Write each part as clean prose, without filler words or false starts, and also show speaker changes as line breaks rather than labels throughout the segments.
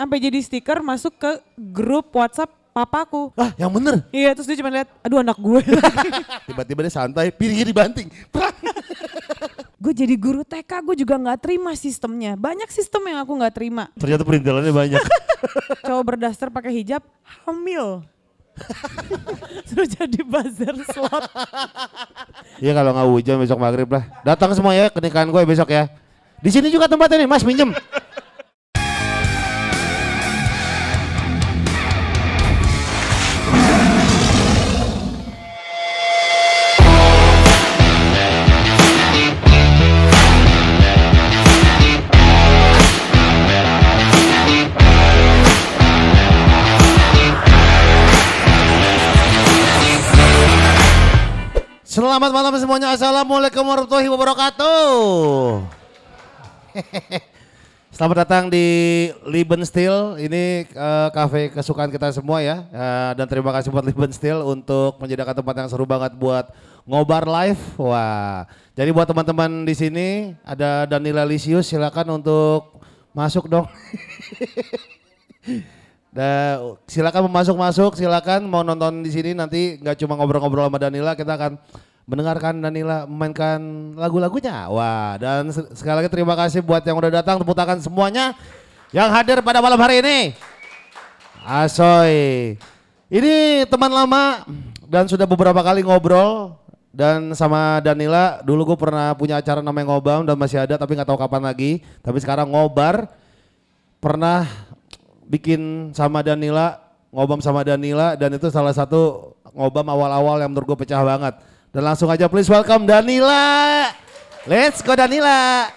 sampai jadi stiker masuk ke grup WhatsApp papaku.
Ah, yang bener.
Iya, terus dia cuma lihat, aduh anak gue.
Tiba-tiba dia santai, piringnya dibanting.
Gue jadi guru TK, gue juga nggak terima sistemnya. Banyak sistem yang aku nggak terima.
Ternyata perintilannya banyak.
Cowok berdaster pakai hijab, hamil. Terus jadi buzzer slot.
Iya kalau nggak hujan besok maghrib lah. Datang semua ya ke nikahan gue besok ya. Di sini juga tempatnya nih, Mas minjem. Selamat malam semuanya, assalamualaikum warahmatullahi wabarakatuh. Selamat datang di Liben Steel, ini kafe kesukaan kita semua ya. Dan terima kasih buat Liben Steel untuk menyediakan tempat yang seru banget buat ngobar live. Wah, jadi buat teman-teman di sini ada Danila Lisius, silakan untuk masuk dong. Silakan masuk, silakan mau nonton di sini nanti nggak cuma ngobrol-ngobrol sama Danila, kita akan mendengarkan Danila memainkan lagu-lagunya. Wah, dan sekali lagi terima kasih buat yang udah datang, tepuk tangan semuanya yang hadir pada malam hari ini. Asoy, ini teman lama dan sudah beberapa kali ngobrol dan sama Danila. Dulu gue pernah punya acara namanya Ngobam dan masih ada tapi nggak tahu kapan lagi. Tapi sekarang ngobar, pernah bikin sama Danila, ngobam sama Danila, dan itu salah satu ngobam awal-awal yang menurut gue pecah banget. Dan langsung aja please welcome Danila. Let's go Danila.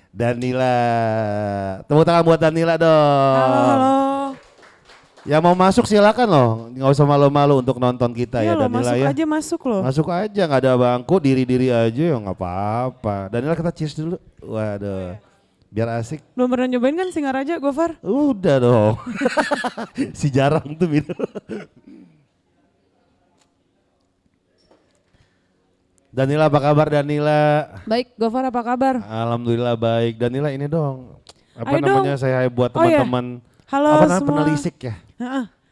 Danila. Tepuk tangan buat Danila dong.
Halo.
Ya mau masuk silakan loh, nggak usah malu-malu untuk nonton kita ya
loh,
Danila
masuk
ya.
aja masuk loh.
Masuk aja, nggak ada bangku, diri-diri aja ya nggak apa-apa. Danila kita cheers dulu. Waduh. Biar asik.
Belum pernah nyobain kan Singaraja, Gofar?
Udah dong. Si jarang tuh minum. Danila apa kabar Danila?
Baik, Gofar apa kabar?
Alhamdulillah baik. Danila ini dong. Apa
Ayo
namanya
dong.
saya buat
Oh ya.
teman-teman.
Halo
apa namanya
semua.
penelisik ya?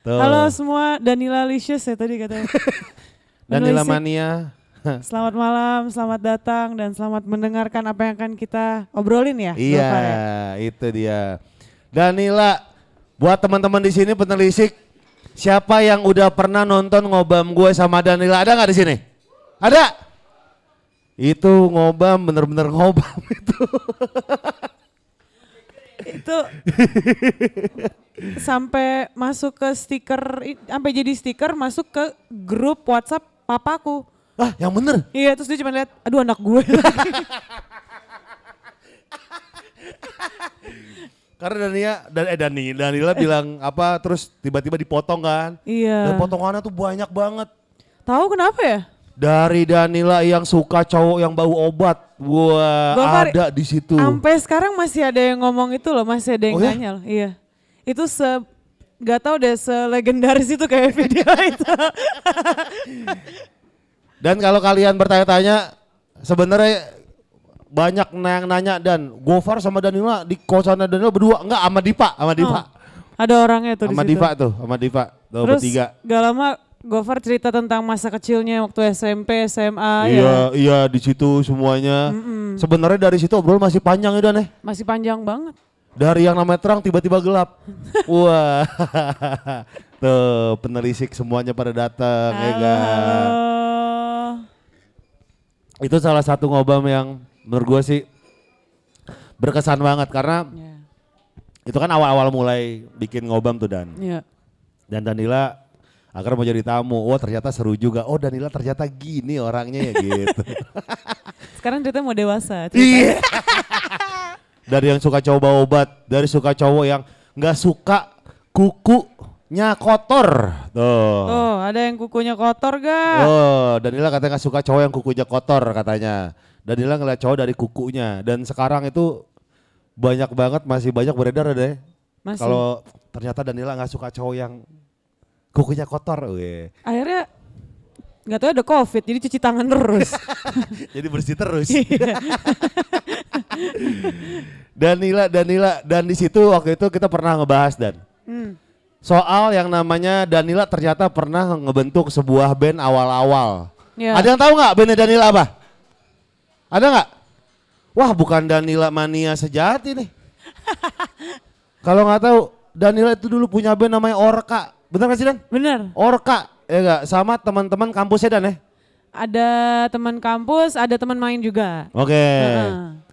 Tuh.
Halo semua, Danila Licious ya tadi katanya.
Danila
Penelisik.
Mania.
Selamat malam, selamat datang dan selamat mendengarkan apa yang akan kita obrolin ya.
Iya,
Gofar ya?
itu dia. Danila, buat teman-teman di sini penelisik, siapa yang udah pernah nonton ngobam gue sama Danila? Ada nggak di sini? Ada? Itu ngobam, bener-bener ngobam itu.
Itu sampai masuk ke stiker, sampai jadi stiker masuk ke grup WhatsApp papaku.
Ah, yang bener?
Iya, terus dia cuma lihat, aduh anak gue.
Karena Danila bilang apa, terus tiba-tiba dipotong kan?
Iya.
Dan potongannya tuh banyak banget.
Tahu kenapa ya?
Dari Danila yang suka cowok yang bau obat, wah
Gofar,
ada di situ.
Sampai sekarang masih ada yang ngomong itu loh, masih ada yang
Oh ya?
nanya loh. Iya. Itu gak tahu deh selegendaris itu kayak video itu.
Dan kalau kalian bertanya-tanya, sebenarnya banyak yang nanya dan Gofar sama Danila di kosannya Danila berdua, enggak sama Dipa, sama Dipa.
Oh, ada orangnya tuh di
Sama
situ.
Diva tuh, sama Diva. Tuh
Terus
bertiga.
gak lama Gofar cerita tentang masa kecilnya waktu SMP, SMA
Iya,
ya.
iya di situ semuanya. Sebenarnya dari situ obrol masih panjang ya Dan.
Masih panjang banget.
Dari yang namanya terang tiba-tiba gelap. Wah. Tuh penelisik semuanya pada datang ya kan.
Halo.
Itu salah satu ngobam yang menurut gue sih berkesan banget karena
Ya.
itu kan awal-awal mulai bikin ngobam tuh Dan.
Ya.
Dan Danila akhirnya mau jadi tamu. Oh ternyata seru juga. Oh Danila ternyata gini orangnya ya gitu.
Sekarang ceritanya mau dewasa.
Iya. Dari yang suka cowok bawa obat, dari suka cowok yang nggak suka kukunya kotor. Tuh.
Oh, ada yang kukunya kotor gak?
Oh, Danila katanya nggak suka cowok yang kukunya kotor katanya. Danila ngeliat cowok dari kukunya dan sekarang itu banyak banget, masih banyak beredar deh.
Masih.
Kalau ternyata Danila nggak suka cowok yang kukunya kotor.
Akhirnya nggak tahu ada COVID, jadi cuci tangan terus.
Jadi bersih terus.
Iya.
Danila dan di situ waktu itu kita pernah ngebahas dan soal yang namanya Danila ternyata pernah ngebentuk sebuah band awal-awal.
Ya.
Ada yang tahu nggak bandnya Danila apa? Ada nggak? Wah, bukan Danila Mania sejati nih. Kalau nggak tahu, Danila itu dulu punya band namanya Orka. Bener gak sih Dan?
Bener.
Orka, ya gak? Sama teman-teman kampusnya Dan ya?
Ada teman kampus, ada teman main juga.
Oke.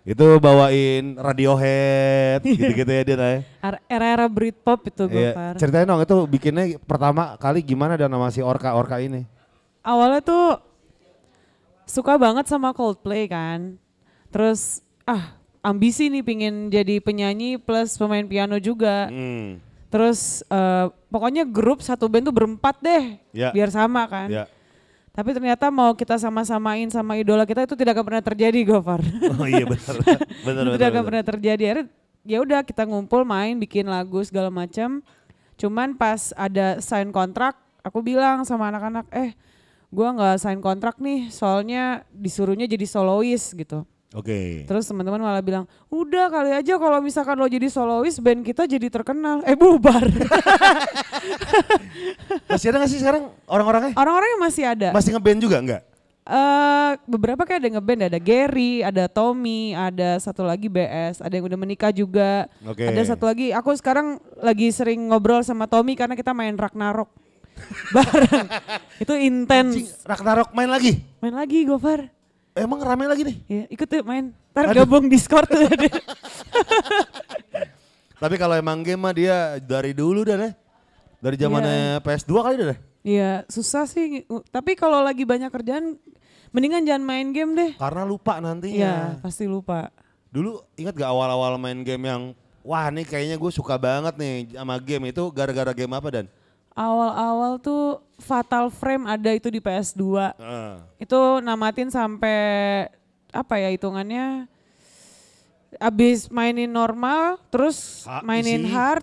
Itu bawain Radiohead, gitu-gitu ya dia ya.
Era-era Britpop itu
Iya.
Gofar.
Ceritain dong itu bikinnya pertama kali gimana dan nama si Orka ini?
Awalnya tuh suka banget sama Coldplay kan. Terus ambisi nih pingin jadi penyanyi plus pemain piano juga. Terus pokoknya grup satu band tuh berempat deh, biar sama kan.
Ya.
Tapi ternyata mau kita sama-samain sama idola kita itu tidak akan pernah terjadi, Gofar.
Oh iya benar. Benar.
Tidak akan pernah terjadi. Akhirnya ya udah kita ngumpul main, bikin lagu segala macam. Cuman pas ada sign kontrak, aku bilang sama anak-anak, gua nggak sign kontrak nih, soalnya disuruhnya jadi solois gitu.
Oke.
Terus teman-teman malah bilang, udah kali aja kalau misalkan lo jadi solois band kita jadi terkenal. Bubar.
Masih ada gak sih sekarang orang-orangnya?
Orang-orangnya masih ada.
Masih ngeband juga enggak?
Beberapa kayak ada ngeband, ada Gary, ada Tommy, ada satu lagi BS, ada yang udah menikah juga.
Oke.
Ada satu lagi, aku sekarang lagi sering ngobrol sama Tommy karena kita main Ragnarok bareng. Itu intens.
Ragnarok main lagi?
Main lagi Gofar.
Emang rame lagi nih?
Ya, ikut yuk main. Ntar gabung Discord tuh.
Tapi kalau emang game mah dia dari dulu dah deh. Dari zamannya PS2 kali dah deh.
Iya, susah sih. Tapi kalau lagi banyak kerjaan, mendingan jangan main game deh.
Karena lupa nantinya.
Iya, pasti lupa.
Dulu ingat gak awal-awal main game yang, wah nih kayaknya gue suka banget nih sama game itu gara-gara game apa Dan?
Awal-awal tuh Fatal Frame ada itu di PS2. Itu namatin sampai apa ya hitungannya, abis mainin normal terus mainin hard,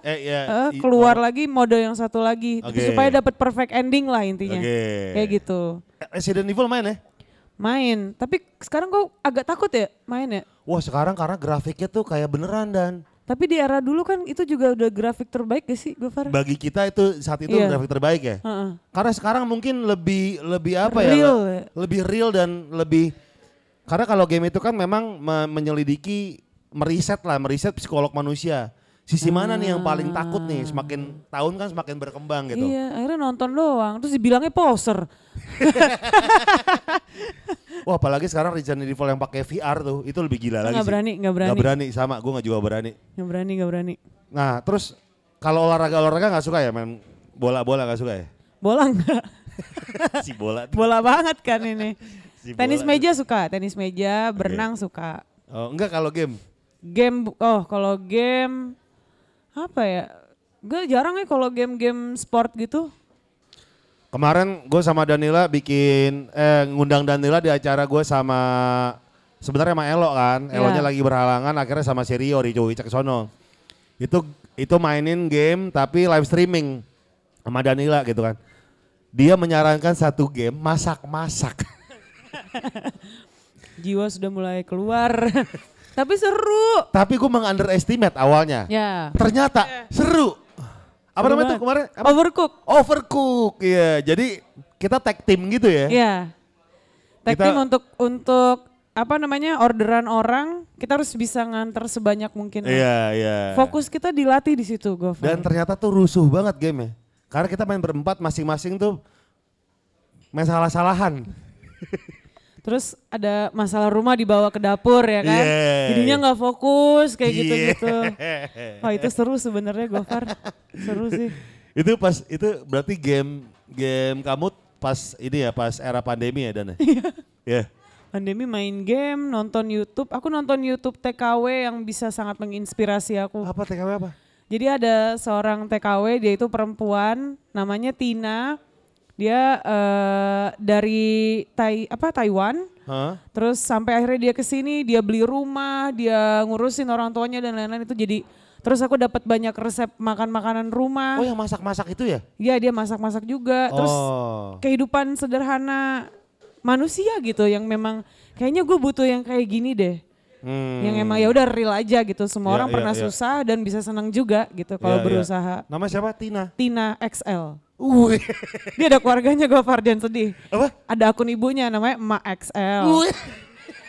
keluar lagi mode yang satu lagi. Supaya dapat perfect ending lah intinya. Kayak gitu.
Resident Evil main ya?
Main, tapi sekarang kok agak takut ya main ya?
Wah sekarang karena grafiknya tuh kayak beneran Dan.
Tapi di era dulu kan itu juga udah grafik terbaik gak sih Gofar?
Bagi kita itu saat itu grafik terbaik ya. Karena sekarang mungkin lebih apa
real,
ya? Lebih real dan lebih, karena kalau game itu kan memang menyelidiki, meriset psikolog manusia. Sisi mana nih yang paling takut nih, semakin tahun kan semakin berkembang gitu.
Iya, akhirnya nonton doang, terus dibilangnya poser.
Wah apalagi sekarang Resident Evil yang pakai VR tuh, itu lebih gila lagi
Nggak
sih.
Nggak
berani, sama gue gak juga berani.
Nggak berani.
Nah terus kalau olahraga gak suka ya main bola gak suka ya?
Bola enggak.
Si bola.
Bola banget kan ini.
Si
tenis
bola
meja suka, tenis meja, berenang suka.
Oh enggak kalau game?
Kalau game apa ya? Gue jarang ya kalau game-game sport gitu.
Kemarin gue sama Danila bikin, ngundang Danila di acara gue sama, sebenarnya sama Elo kan. Elonya lagi berhalangan, akhirnya sama si Rio di Wicak sono. Itu mainin game tapi live streaming sama Danila gitu kan. Dia menyarankan satu game masak-masak.
Jiwa sudah mulai keluar. Tapi seru.
Tapi gue meng-underestimate awalnya.
Ya.
Ternyata seru. Apa namanya tuh kemarin? Overcook, iya. Jadi kita tag team gitu ya?
Iya. Tag team untuk apa namanya orderan orang, kita harus bisa nganter sebanyak mungkin.
Iya.
Fokus kita dilatih di situ, Gofar.
Dan ternyata tuh rusuh banget game-nya. Karena kita main berempat masing-masing tuh main salah-salahan.
Terus ada masalah rumah dibawa ke dapur ya kan. Jadinya gak fokus kayak gitu-gitu. Wah itu seru sebenarnya Gofar. Seru sih.
Itu berarti game kamu pas ini ya, pas era pandemi ya Dan? Iya.
Pandemi main game, nonton YouTube. Aku nonton YouTube TKW yang bisa sangat menginspirasi aku.
Apa TKW apa?
Jadi ada seorang TKW, dia itu perempuan, namanya Tina. Dia dari Taiwan, terus sampai akhirnya dia kesini, dia beli rumah, dia ngurusin orang tuanya dan lain-lain itu jadi. Terus aku dapat banyak resep makan-makanan rumah.
Oh yang masak-masak itu ya?
Iya dia masak-masak juga. Terus kehidupan sederhana manusia gitu yang memang kayaknya gue butuh yang kayak gini deh. Yang emang ya udah real aja gitu. Semua orang pernah
iya.
susah dan bisa senang juga gitu kalau berusaha.
Nama siapa? Tina.
Tina XL.
Wih.
Dia ada keluarganya Gofar, jangan sedih.
Apa?
Ada akun ibunya namanya Emak XL.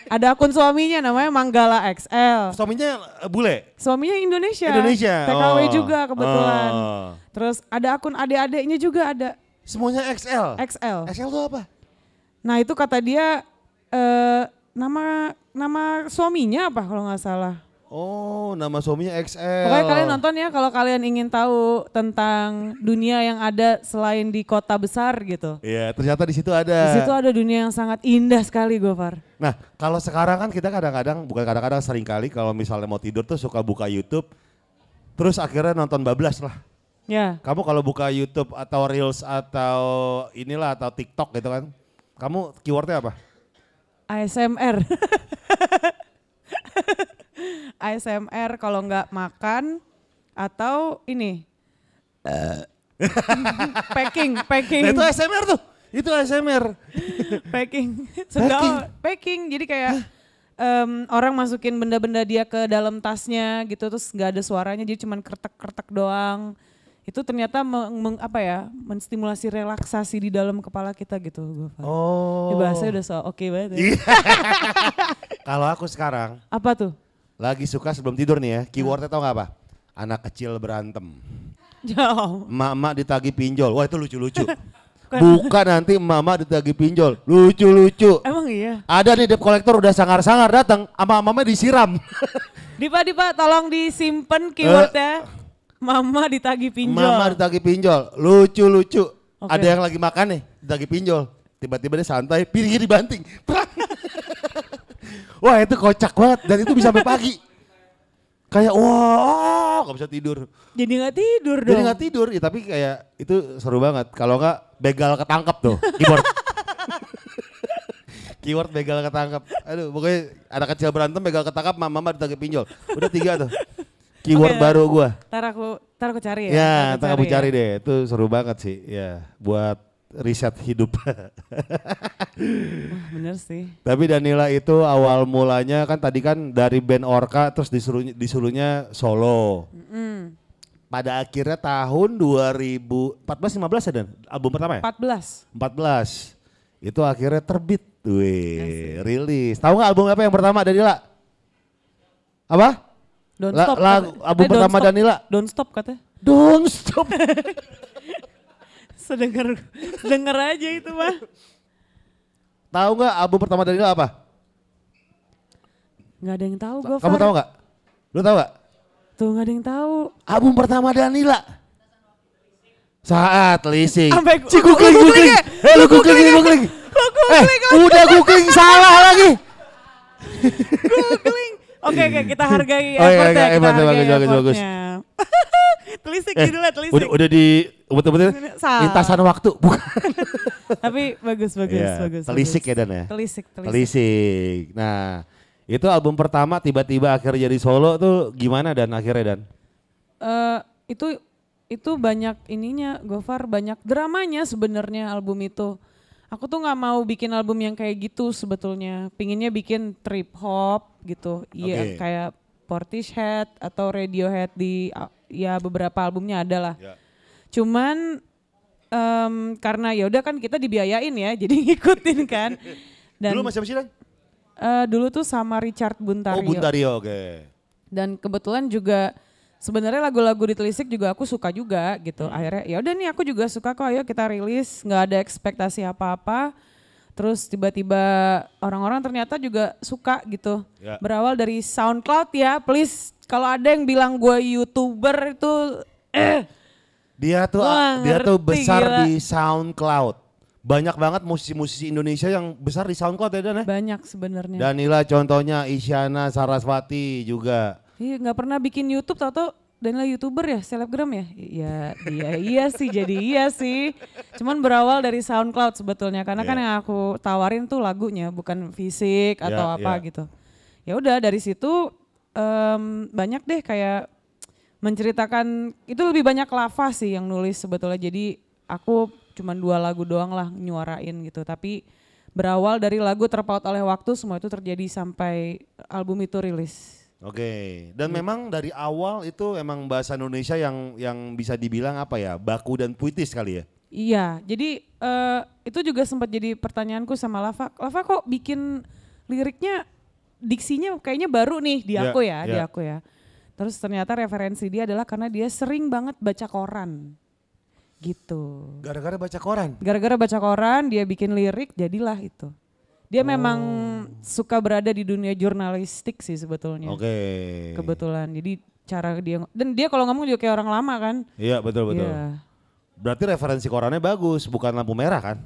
Ada akun suaminya namanya Manggala XL.
Suaminya bule?
Suaminya Indonesia. TKW
Oh.
juga kebetulan.
Oh.
Terus ada akun adik-adiknya juga ada.
Semuanya XL?
XL.
XL itu apa?
Nah itu kata dia nama suaminya apa kalau nggak salah.
Oh, nama suaminya XL.
Pokoknya kalian nonton ya kalau kalian ingin tahu tentang dunia yang ada selain di kota besar gitu.
Iya, ternyata di situ ada.
Di situ ada dunia yang sangat indah sekali, Gofar.
Nah, kalau sekarang kan kita kadang-kadang, bukan kadang-kadang, sering kali kalau misalnya mau tidur tuh suka buka YouTube, terus akhirnya nonton bablas lah.
Ya.
Kamu kalau buka YouTube atau Reels atau inilah atau TikTok gitu kan, kamu keywordnya apa?
ASMR. ASMR kalau nggak makan atau ini. Packing.
Nah itu ASMR tuh, itu ASMR.
Packing. Sudah packing. Jadi kayak orang masukin benda-benda dia ke dalam tasnya gitu terus nggak ada suaranya jadi cuman kretek-kretek doang. Itu ternyata menstimulasi relaksasi di dalam kepala kita gitu.
Oh.
Ini bahasanya udah so oke banget ya.
Kalau aku sekarang.
Apa tuh?
Lagi suka sebelum tidur nih ya, keywordnya tau gak apa? Anak kecil berantem.
Jauh.
Emak-emak ditagih pinjol, wah itu lucu-lucu. Bukan nanti emak-emak ditagih pinjol, lucu-lucu.
Emang iya?
Ada nih debt collector udah sangar-sangar datang, sama mamanya disiram.
Dipa, tolong disimpan keywordnya. Mama ditagih pinjol.
Mama ditagih pinjol, lucu-lucu.
Okay.
Ada yang lagi makan nih, ditagih pinjol. Tiba-tiba dia santai, piringnya dibanting. Wah itu kocak banget dan itu bisa sampai pagi. Kayak wah gak bisa tidur.
Jadi gak tidur dong.
Jadi gak tidur, ya, tapi kayak itu seru banget. Kalau gak begal ketangkep tuh keyboard. Keyword begal ketangkep. Aduh pokoknya anak kecil berantem begal ketangkep mama ditagih pinjol. Udah 3 tuh. Keyword baru gua.
Ntar aku cari ya.
Ya ntar kamu cari deh, itu seru banget sih. Ya buat riset hidup.
Wah, bener sih.
Tapi Danila itu awal mulanya kan tadi kan dari band Orka terus disuruhnya solo. Pada akhirnya tahun 2014-15 ya Dan? Album pertama ya? 14. Itu akhirnya terbit. Wih, rilis. Tahu gak album apa yang pertama Danila? Apa?
Don't Stop.
Album pertama Danila?
Don't Stop katanya.
Don't Stop.
Sedengar aja itu mah.
Tahu nggak album pertama Danila apa?
Nggak ada yang tahu gue.
Kamu tahu nggak? Lu tahu nggak?
Tuh nggak ada yang tahu.
Album pertama Danila. Saat Lising.
Si googling.
Lu googling. Udah googling salah lagi.
Googling. Oke, kita hargai
effortnya.
Bagus. Telisik judulnya, telisik.
Udah di betul-betul lintasan waktu. Bukan.
Tapi bagus.
Telisik ya Dan ya?
Telisik.
Nah itu album pertama tiba-tiba akhirnya jadi solo tuh gimana Dan akhirnya Dan?
Itu banyak ininya Gofar, banyak dramanya sebenarnya album itu. Aku tuh nggak mau bikin album yang kayak gitu sebetulnya. Pinginnya bikin trip hop gitu. Iya kayak Portishead atau Radiohead di ya beberapa albumnya ada lah. Yeah. Cuman karena ya udah kan kita dibiayain ya, jadi ngikutin kan. Dan
dulu masih apa sih Dan?
Dulu tuh sama Richard Buntario.
Oh Buntario, oke.
Dan kebetulan juga sebenarnya lagu-lagu di Telisik juga aku suka juga gitu. Akhirnya ya udah nih aku juga suka kok, ayo kita rilis, nggak ada ekspektasi apa-apa. Terus tiba-tiba orang-orang ternyata juga suka gitu. Ya. Berawal dari SoundCloud ya, please kalau ada yang bilang gue YouTuber itu
dia tuh besar gila. Di SoundCloud. Banyak banget musisi-musisi Indonesia yang besar di SoundCloud ya Dan ya?
Banyak sebenarnya.
Danila contohnya, Isyana Saraswati juga.
Iya nggak pernah bikin YouTube tau Danila YouTuber ya, selebgram ya? Iya sih. Cuman berawal dari SoundCloud sebetulnya karena kan yang aku tawarin tuh lagunya bukan fisik atau apa gitu. Ya udah dari situ banyak deh kayak menceritakan, itu lebih banyak Lava sih yang nulis sebetulnya. Jadi aku cuman 2 lagu doang lah nyuarain gitu, tapi berawal dari lagu Terpaut Oleh Waktu, semua itu terjadi sampai album itu rilis.
Oke, dan memang dari awal itu emang bahasa Indonesia yang bisa dibilang apa ya, baku dan puitis kali ya?
Iya, jadi itu juga sempat jadi pertanyaanku sama Lava. Lava kok bikin liriknya, diksinya kayaknya baru nih di aku di aku ya. Terus ternyata referensi dia adalah karena dia sering banget baca koran. Gitu.
Gara-gara baca koran?
Gara-gara baca koran dia bikin lirik, jadilah itu. Dia memang suka berada di dunia jurnalistik sih sebetulnya.
Oke.
Kebetulan, jadi cara dia, dan dia kalau ngomong juga kayak orang lama kan.
Iya betul-betul. Iya. Berarti referensi korannya bagus, bukan lampu merah kan?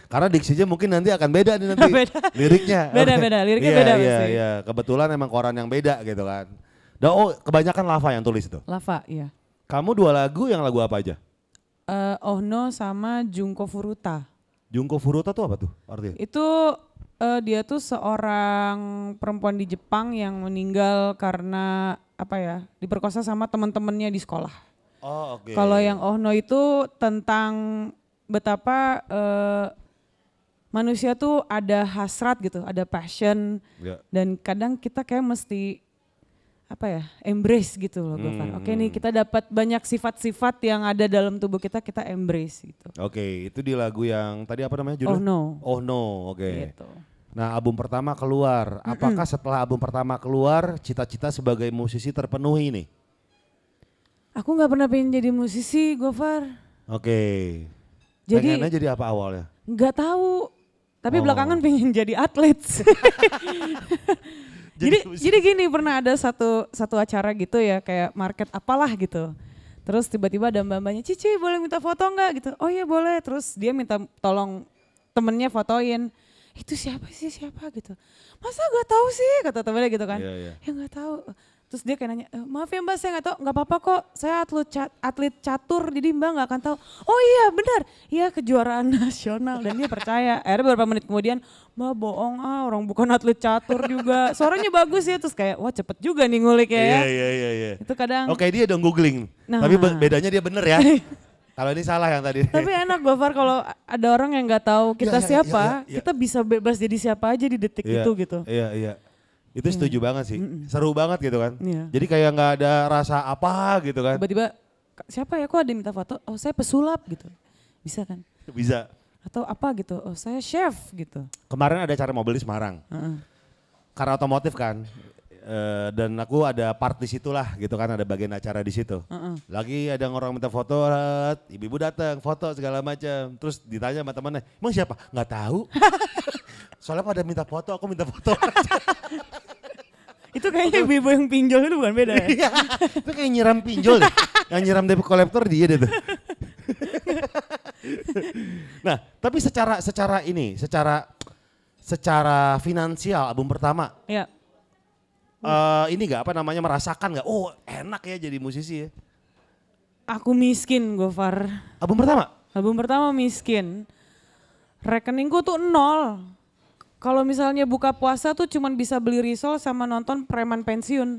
Karena diksinya mungkin nanti akan beda nih nanti
beda.
liriknya.
Beda-beda, liriknya beda
pasti.
Iya,
iya. Kebetulan emang koran yang beda gitu kan. Dan kebanyakan Lava yang tulis itu?
Lava, iya.
Kamu 2 lagu, yang lagu apa aja?
Oh No sama Junko Furuta.
Junko Furuta tuh apa tuh artinya?
Itu dia tuh seorang perempuan di Jepang yang meninggal karena apa ya, diperkosa sama teman-temannya di sekolah.
Oh oke.
Kalau yang Oh No itu tentang betapa manusia tuh ada hasrat gitu, ada passion, dan kadang kita kayak mesti apa ya, embrace gitu loh Gofar. Oke nih kita dapat banyak sifat-sifat yang ada dalam tubuh kita embrace gitu.
Oke, itu di lagu yang tadi apa namanya judulnya?
Oh No.
Oh No, oke.
Gitu.
Nah album pertama keluar, apakah setelah album pertama keluar cita-cita sebagai musisi terpenuhi nih?
Aku gak pernah pengen jadi musisi Gofar.
Oke.
Jadi
pengennya jadi apa awalnya?
Gak tahu, tapi belakangan pengen jadi atlet. Jadi gini, pernah ada satu acara gitu ya, kayak market apalah gitu. Terus tiba-tiba ada mbak-mbaknya, Cici boleh minta foto nggak gitu? Oh iya boleh. Terus dia minta tolong temennya fotoin. Itu siapa gitu. Masa gak tahu sih kata temennya gitu kan. Ya gak tahu. Terus dia kayak nanya, maaf ya mbak saya gak tahu, gak apa-apa kok, saya atlet catur jadi mbak gak akan tahu. Oh iya benar, iya kejuaraan nasional, dan dia percaya. Akhirnya beberapa menit kemudian, mbak bohong orang bukan atlet catur juga, suaranya bagus ya. Terus kayak wah cepet juga nih ngulik ya.
Iya.
Itu kadang.
Oke dia dong googling, tapi bedanya dia bener ya. Kalau ini salah yang tadi.
Tapi enak Gofar kalau ada orang yang gak tahu kita siapa, kita bisa bebas jadi siapa aja di detik itu gitu.
Iya. Itu setuju banget sih, seru banget gitu kan. Jadi kayak gak ada rasa apa gitu kan.
Tiba-tiba siapa ya kok ada yang minta foto, oh saya pesulap gitu, bisa kan?
Bisa.
Atau apa gitu, oh saya chef gitu.
Kemarin ada acara mobil di Semarang, karena otomotif kan. Dan aku ada part di situ lah gitu kan, ada bagian acara di situ. Lagi ada orang minta foto, ibu-ibu datang foto segala macam. Terus ditanya sama temannya, emang siapa? Nggak tahu. Soalnya pada minta foto, aku minta foto.
Itu kayaknya ibu-ibu yang pinjol itu bukan beda ya?
Iya, itu kayak nyiram pinjol deh. Yang nyiram debt collector dia deh tuh. Nah, tapi secara finansial album pertama.
Iya.
Ini gak apa namanya merasakan gak, oh enak ya jadi musisi ya?
Aku miskin Gofar.
Album pertama?
Album pertama miskin. Rekeningku tuh 0. Kalau misalnya buka puasa tuh cuman bisa beli risol sama nonton preman pensiun.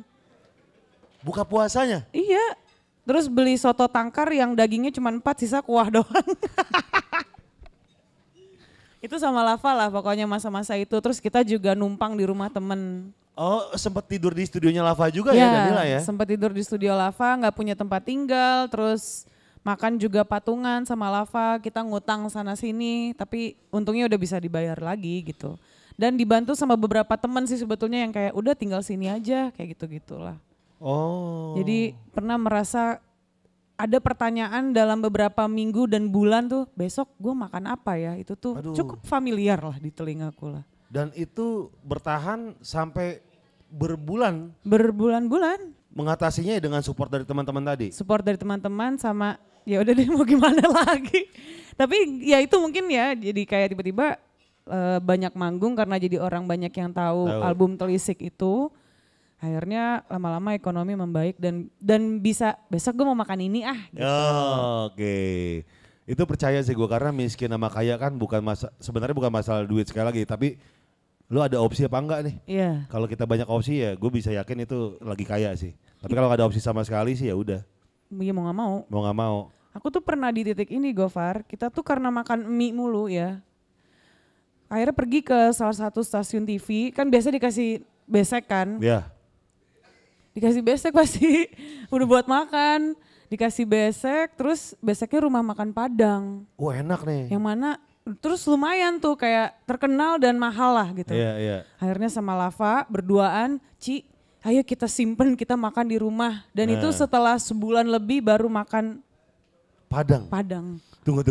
Buka puasanya?
Iya. Terus beli soto tangkar yang dagingnya cuma 4 sisa kuah doang. Itu sama Lava lah pokoknya masa-masa itu. Terus kita juga numpang di rumah temen.
Oh sempat tidur di studionya Lava juga ya Danila ya?
Sempat tidur di studio Lava, gak punya tempat tinggal, terus makan juga patungan sama Lava, kita ngutang sana sini, tapi untungnya udah bisa dibayar lagi gitu. Dan dibantu sama beberapa teman sih sebetulnya yang kayak udah tinggal sini aja, kayak gitu-gitulah.
Oh.
Jadi pernah merasa ada pertanyaan dalam beberapa minggu dan bulan tuh, besok gue makan apa ya, itu tuh cukup familiar lah di telingaku lah.
Dan itu bertahan sampai berbulan.
Berbulan-bulan.
Mengatasinya dengan support dari teman-teman tadi.
Support dari teman-teman sama ya udah deh mau gimana lagi. Tapi ya itu mungkin ya jadi kayak tiba-tiba banyak manggung karena jadi orang banyak yang tahu album Telisik itu. Akhirnya lama-lama ekonomi membaik dan bisa besok gue mau makan ini gitu.
Oke. Itu percaya sih gue karena miskin sama kaya kan sebenarnya bukan masalah duit sekali lagi tapi lu ada opsi apa enggak nih?
Iya.
Kalau kita banyak opsi ya gue bisa yakin itu lagi kaya sih. Tapi kalau gak ada opsi sama sekali sih ya udah.
Iya mau gak mau.
Mau gak mau.
Aku tuh pernah di titik ini Gofar, kita tuh karena makan mie mulu ya. akhirnya pergi ke salah satu stasiun TV, kan biasa dikasih besek kan.
Iya.
Dikasih besek pasti udah buat makan. Dikasih besek, terus beseknya rumah makan Padang.
Enak nih.
Yang mana terus lumayan tuh kayak terkenal dan mahal lah gitu.
Iya.
Akhirnya sama Lava berduaan, Ci ayo kita simpen, kita makan di rumah. Dan itu setelah sebulan lebih baru makan Padang.
Tunggu.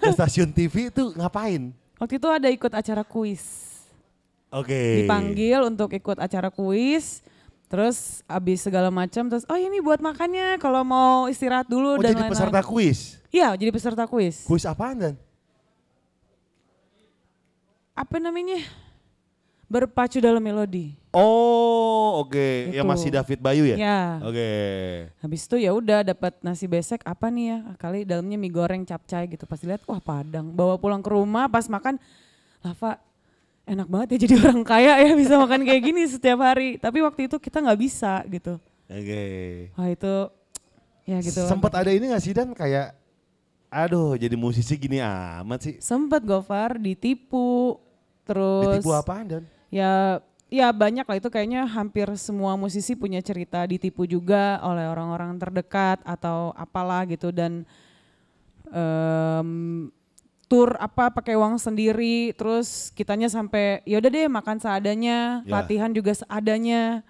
Ke stasiun TV itu ngapain?
Waktu itu ada ikut acara kuis.
Oke.
Dipanggil untuk ikut acara kuis. Terus abis segala macam, terus ini buat makannya kalau mau istirahat dulu dan
jadi
lain-lain.
peserta kuis?
Iya, jadi peserta kuis.
Kuis apaan Dan?
Apa namanya? Berpacu dalam melodi.
Oh, oke. Yang
Itu.
masih David Bayu ya?
Ya.
Oke.
Habis itu ya udah dapat nasi besek, apa nih ya? Kali dalamnya mie goreng capcay gitu. Pas lihat wah Padang. Bawa pulang ke rumah pas makan, Lava enak banget ya jadi orang kaya ya bisa makan kayak gini setiap hari. Tapi waktu itu kita nggak bisa gitu.
Oke.
Wah itu ya gitu.
Sempat ada ini gak sih Dan kayak aduh jadi musisi gini amat sih?
Sempet Gofar ditipu. Terus
Ditipu apaan Dan?
Ya banyak lah, itu kayaknya hampir semua musisi punya cerita ditipu juga oleh orang-orang terdekat atau apalah gitu. Dan tour apa pakai uang sendiri, terus kitanya sampai ya udah deh makan seadanya, latihan juga seadanya.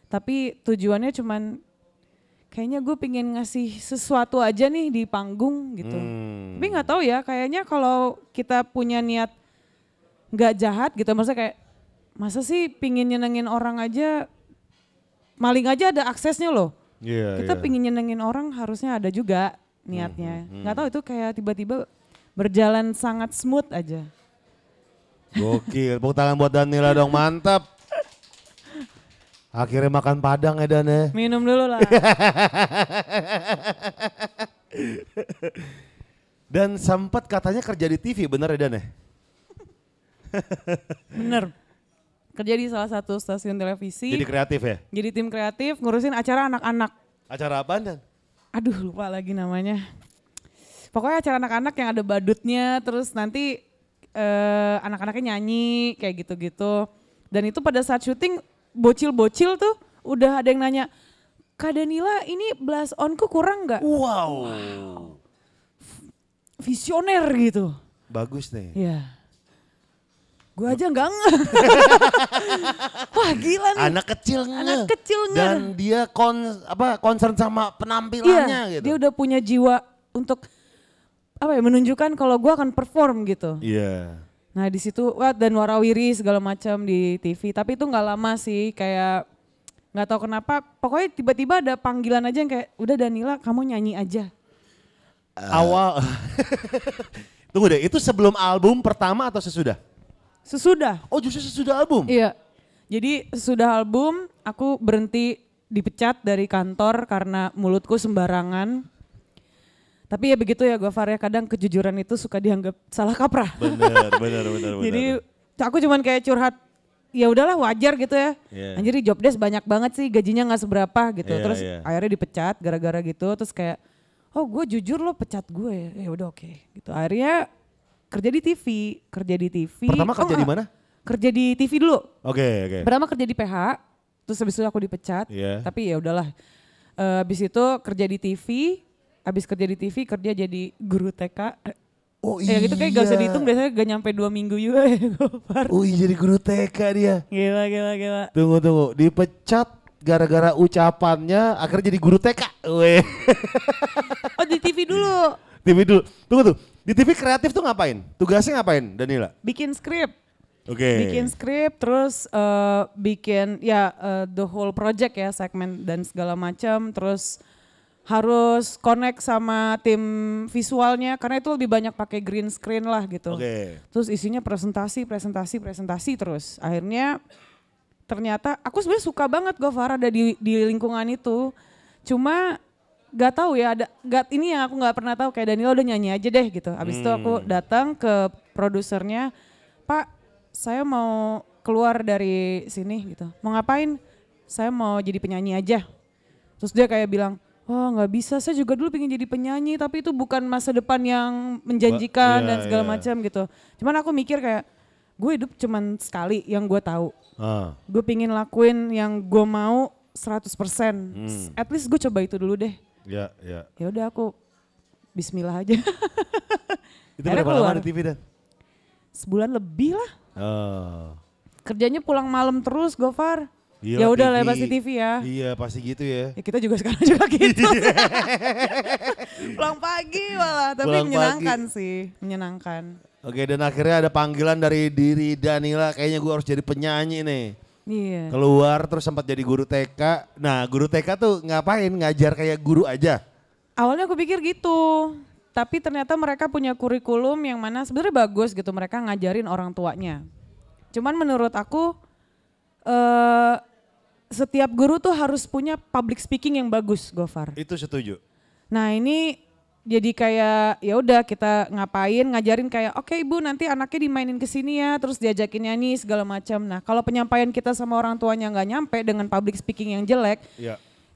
Tapi tujuannya cuman kayaknya gue pingin ngasih sesuatu aja nih di panggung gitu. Tapi nggak tahu ya, kayaknya kalau kita punya niat nggak jahat gitu, maksudnya kayak masa sih pingin nyenengin orang aja, maling aja ada aksesnya loh. Kita pingin nyenengin orang harusnya ada juga niatnya. Nggak tahu itu kayak tiba-tiba berjalan sangat smooth aja.
Gokil, tepuk tangan buat Danila dong, mantap. Akhirnya makan Padang ya Dan ya.
Minum dulu lah.
Dan sempat katanya kerja di TV, bener ya Dan ya?
Bener. Kerja di salah satu stasiun televisi.
Jadi kreatif ya?
Jadi tim kreatif ngurusin acara anak-anak.
Acara apaan Dan?
Aduh lupa lagi namanya. Pokoknya acara anak-anak yang ada badutnya, terus nanti anak-anaknya nyanyi kayak gitu-gitu. Dan itu pada saat syuting bocil-bocil tuh udah ada yang nanya, Kak Danila ini blush on-ku kurang gak?
Wow.
Visioner gitu.
Bagus nih.
Iya. Gue aja enggak nge. Wah gila nih.
Anak kecil nge.
Anak kecil nge.
Dan dia concern sama penampilannya gitu.
Dia udah punya jiwa untuk menunjukkan kalau gue akan perform gitu.
Iya.
Nah di situ dan warawiri segala macam di TV. Tapi itu nggak lama sih, kayak nggak tahu kenapa. Pokoknya tiba-tiba ada panggilan aja yang kayak, udah Danila kamu nyanyi aja.
Awal. Tunggu deh, itu sebelum album pertama atau sesudah?
Sesudah.
Oh justru sesudah album?
Iya. Jadi sesudah album aku berhenti dipecat dari kantor karena mulutku sembarangan. Tapi ya begitu ya Gofar ya, kadang kejujuran itu suka dianggap salah kaprah. Bener. Jadi aku cuman kayak curhat, ya udahlah wajar gitu ya. Anjir di Jobdesk banyak banget sih, gajinya gak seberapa gitu. Terus akhirnya dipecat gara-gara gitu, terus kayak oh gue jujur lo pecat gue, ya udah oke. Gitu. Akhirnya kerja di TV.
Pertama kerja di mana?
Kerja di TV dulu.
Oke.
Pertama kerja di PH, terus habis itu aku dipecat. Tapi ya udahlah. Habis itu kerja di TV. Habis kerja di TV, kerja jadi guru TK.
Oh iya.
Ya gitu kayak gak usah dihitung, biasanya gak nyampe 2 minggu juga ya.
Oh iya jadi guru TK dia.
Gila.
Tunggu. Dipecat gara-gara ucapannya akhirnya jadi guru TK.
Oh di TV dulu.
Tunggu tuh. Di TV kreatif tuh ngapain? Tugasnya ngapain Danila?
Bikin skrip.
Bikin
skrip terus bikin the whole project ya, segmen dan segala macam. Terus harus connect sama tim visualnya karena itu lebih banyak pakai green screen lah gitu. Terus isinya presentasi terus. Akhirnya ternyata aku sebenarnya suka banget Gofar ada di lingkungan itu. Cuma gak tahu ya, ini yang aku gak pernah tahu, kayak Danila udah nyanyi aja deh gitu. Abis itu aku datang ke produsernya, Pak saya mau keluar dari sini gitu. Mau ngapain? Saya mau jadi penyanyi aja. Terus dia kayak bilang, wah nggak bisa, saya juga dulu pengen jadi penyanyi tapi itu bukan masa depan yang menjanjikan dan segala macam gitu. Cuman aku mikir kayak, gue hidup cuman sekali yang gue tahu. Gue pingin lakuin yang gue mau 100%. At least gue coba itu dulu deh.
Ya, ya.
Ya udah aku bismillah aja.
Itu berapa lama di TV Dan?
Sebulan lebih lah.
Oh.
Kerjanya pulang malam terus Gofar.
Iya,
ya udah lah pasti TV ya.
Iya pasti gitu ya.
Ya kita juga sekarang juga gitu. Pulang pagi malah, tapi
Pulang
menyenangkan
pagi.
sih, menyenangkan.
Oke, dan akhirnya ada panggilan dari diri Danila, kayaknya gue harus jadi penyanyi nih.
Iya.
Keluar terus sempat jadi guru TK. Nah, guru TK tuh ngapain? Ngajar kayak guru aja?
Awalnya aku pikir gitu. Tapi ternyata mereka punya kurikulum yang mana sebenarnya bagus gitu, mereka ngajarin orang tuanya. Cuman menurut aku setiap guru tuh harus punya public speaking yang bagus, Gofar.
Itu setuju.
Nah ini jadi kayak ya udah kita ngajarin kayak oke ibu nanti anaknya dimainin ke sini ya, terus diajakin nyanyi segala macam. Nah kalau penyampaian kita sama orang tuanya nggak nyampe dengan public speaking yang jelek,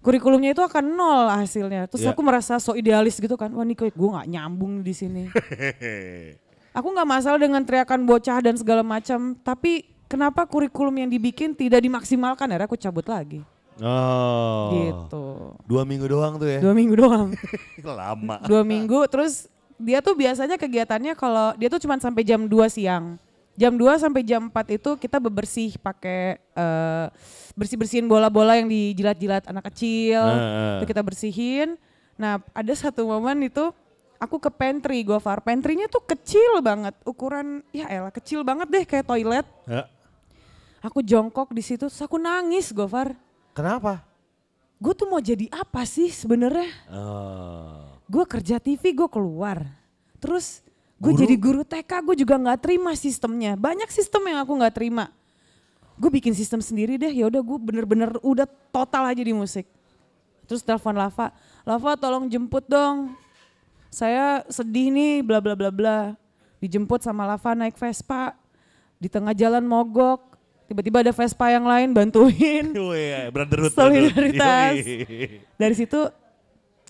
kurikulumnya itu akan nol hasilnya. Terus aku merasa so idealis gitu kan, wah nih gue nggak nyambung di sini. Aku nggak masalah dengan teriakan bocah dan segala macam, tapi kenapa kurikulum yang dibikin tidak dimaksimalkan? Akhirnya aku cabut lagi.
Oh.
Gitu.
2 minggu doang tuh ya?
2 minggu doang.
Lama.
2 minggu terus dia tuh biasanya kegiatannya kalau dia tuh cuma sampai jam 2 siang. Jam 2 sampai jam 4 itu kita bebersih pakai bersih-bersihin bola-bola yang dijilat-jilat anak kecil. Itu kita bersihin. Nah ada satu momen itu aku ke pantry Gofar. Pantry-nya tuh kecil banget. Ukuran ya elah kecil banget deh kayak toilet. Aku jongkok di situ terus aku nangis Gofar.
Kenapa?
Gue tuh mau jadi apa sih sebenarnya? Gue kerja TV, gue keluar. Terus gue jadi guru TK, gue juga nggak terima sistemnya. Banyak sistem yang aku nggak terima. Gue bikin sistem sendiri deh. Ya udah gue bener-bener udah total aja di musik. Terus telepon Lava, Lava tolong jemput dong. Saya sedih nih, bla bla bla bla. Dijemput sama Lava naik Vespa. Di tengah jalan mogok. Tiba-tiba ada Vespa yang lain bantuin.
Brotherhood.
Solidaritas. Dari situ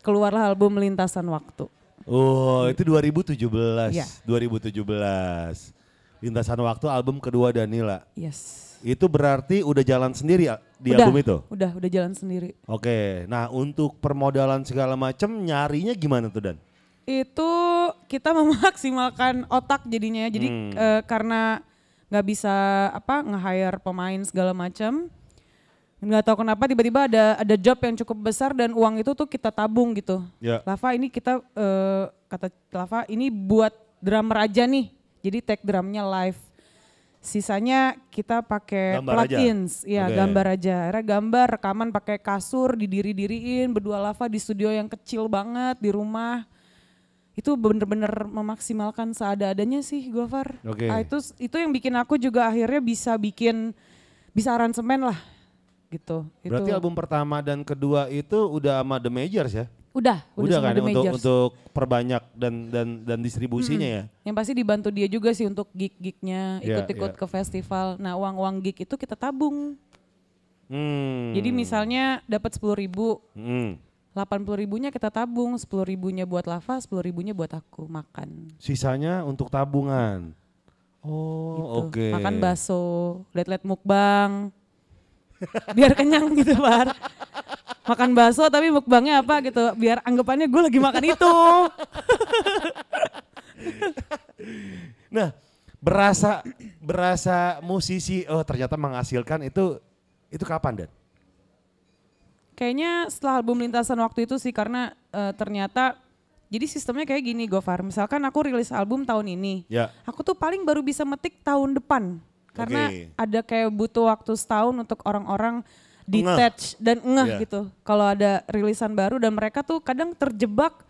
keluarlah album Lintasan Waktu.
Oh itu 2017.
Ya.
2017. Lintasan Waktu album kedua Danila.
Yes.
Itu berarti udah jalan sendiri di album itu?
Udah jalan sendiri.
Oke, nah untuk permodalan segala macam nyarinya gimana tuh Dan?
Itu kita memaksimalkan otak jadinya. Jadi karena nggak bisa nge-hire pemain segala macam. Nggak tahu kenapa tiba-tiba ada job yang cukup besar dan uang itu tuh kita tabung gitu. Lava ini kita kata Lava ini buat drummer aja nih. Jadi take drumnya live. Sisanya kita pakai plugins, gambar aja. Akhirnya gambar rekaman pakai kasur didiri-diriin berdua Lava di studio yang kecil banget di rumah. Itu bener-bener memaksimalkan seada-adanya sih Gofar. Nah, itu yang bikin aku juga akhirnya bisa aransemen lah gitu.
Berarti album pertama dan kedua itu udah sama The Majors ya?
Udah
kan untuk perbanyak dan distribusinya ya.
Yang pasti dibantu dia juga sih untuk gig-gignya, ikut-ikut ke festival. Nah uang gig itu kita tabung. Jadi misalnya dapat 10.000, 80.000-nya kita tabung, 10.000-nya buat Lava, 10.000-nya buat aku makan.
Sisanya untuk tabungan. Oh
gitu.
oke.
Makan bakso, liat-liat mukbang. Biar kenyang gitu Bar. Makan bakso tapi mukbangnya apa gitu, biar anggapannya gue lagi makan itu.
Nah berasa musisi ternyata menghasilkan itu kapan Dan?
Kayaknya setelah album Lintasan Waktu itu sih karena ternyata jadi sistemnya kayak gini Gofar. Misalkan aku rilis album tahun ini, aku tuh paling baru bisa metik tahun depan. Karena ada kayak butuh waktu setahun untuk orang-orang detach dan ngeh gitu. Kalau ada rilisan baru dan mereka tuh kadang terjebak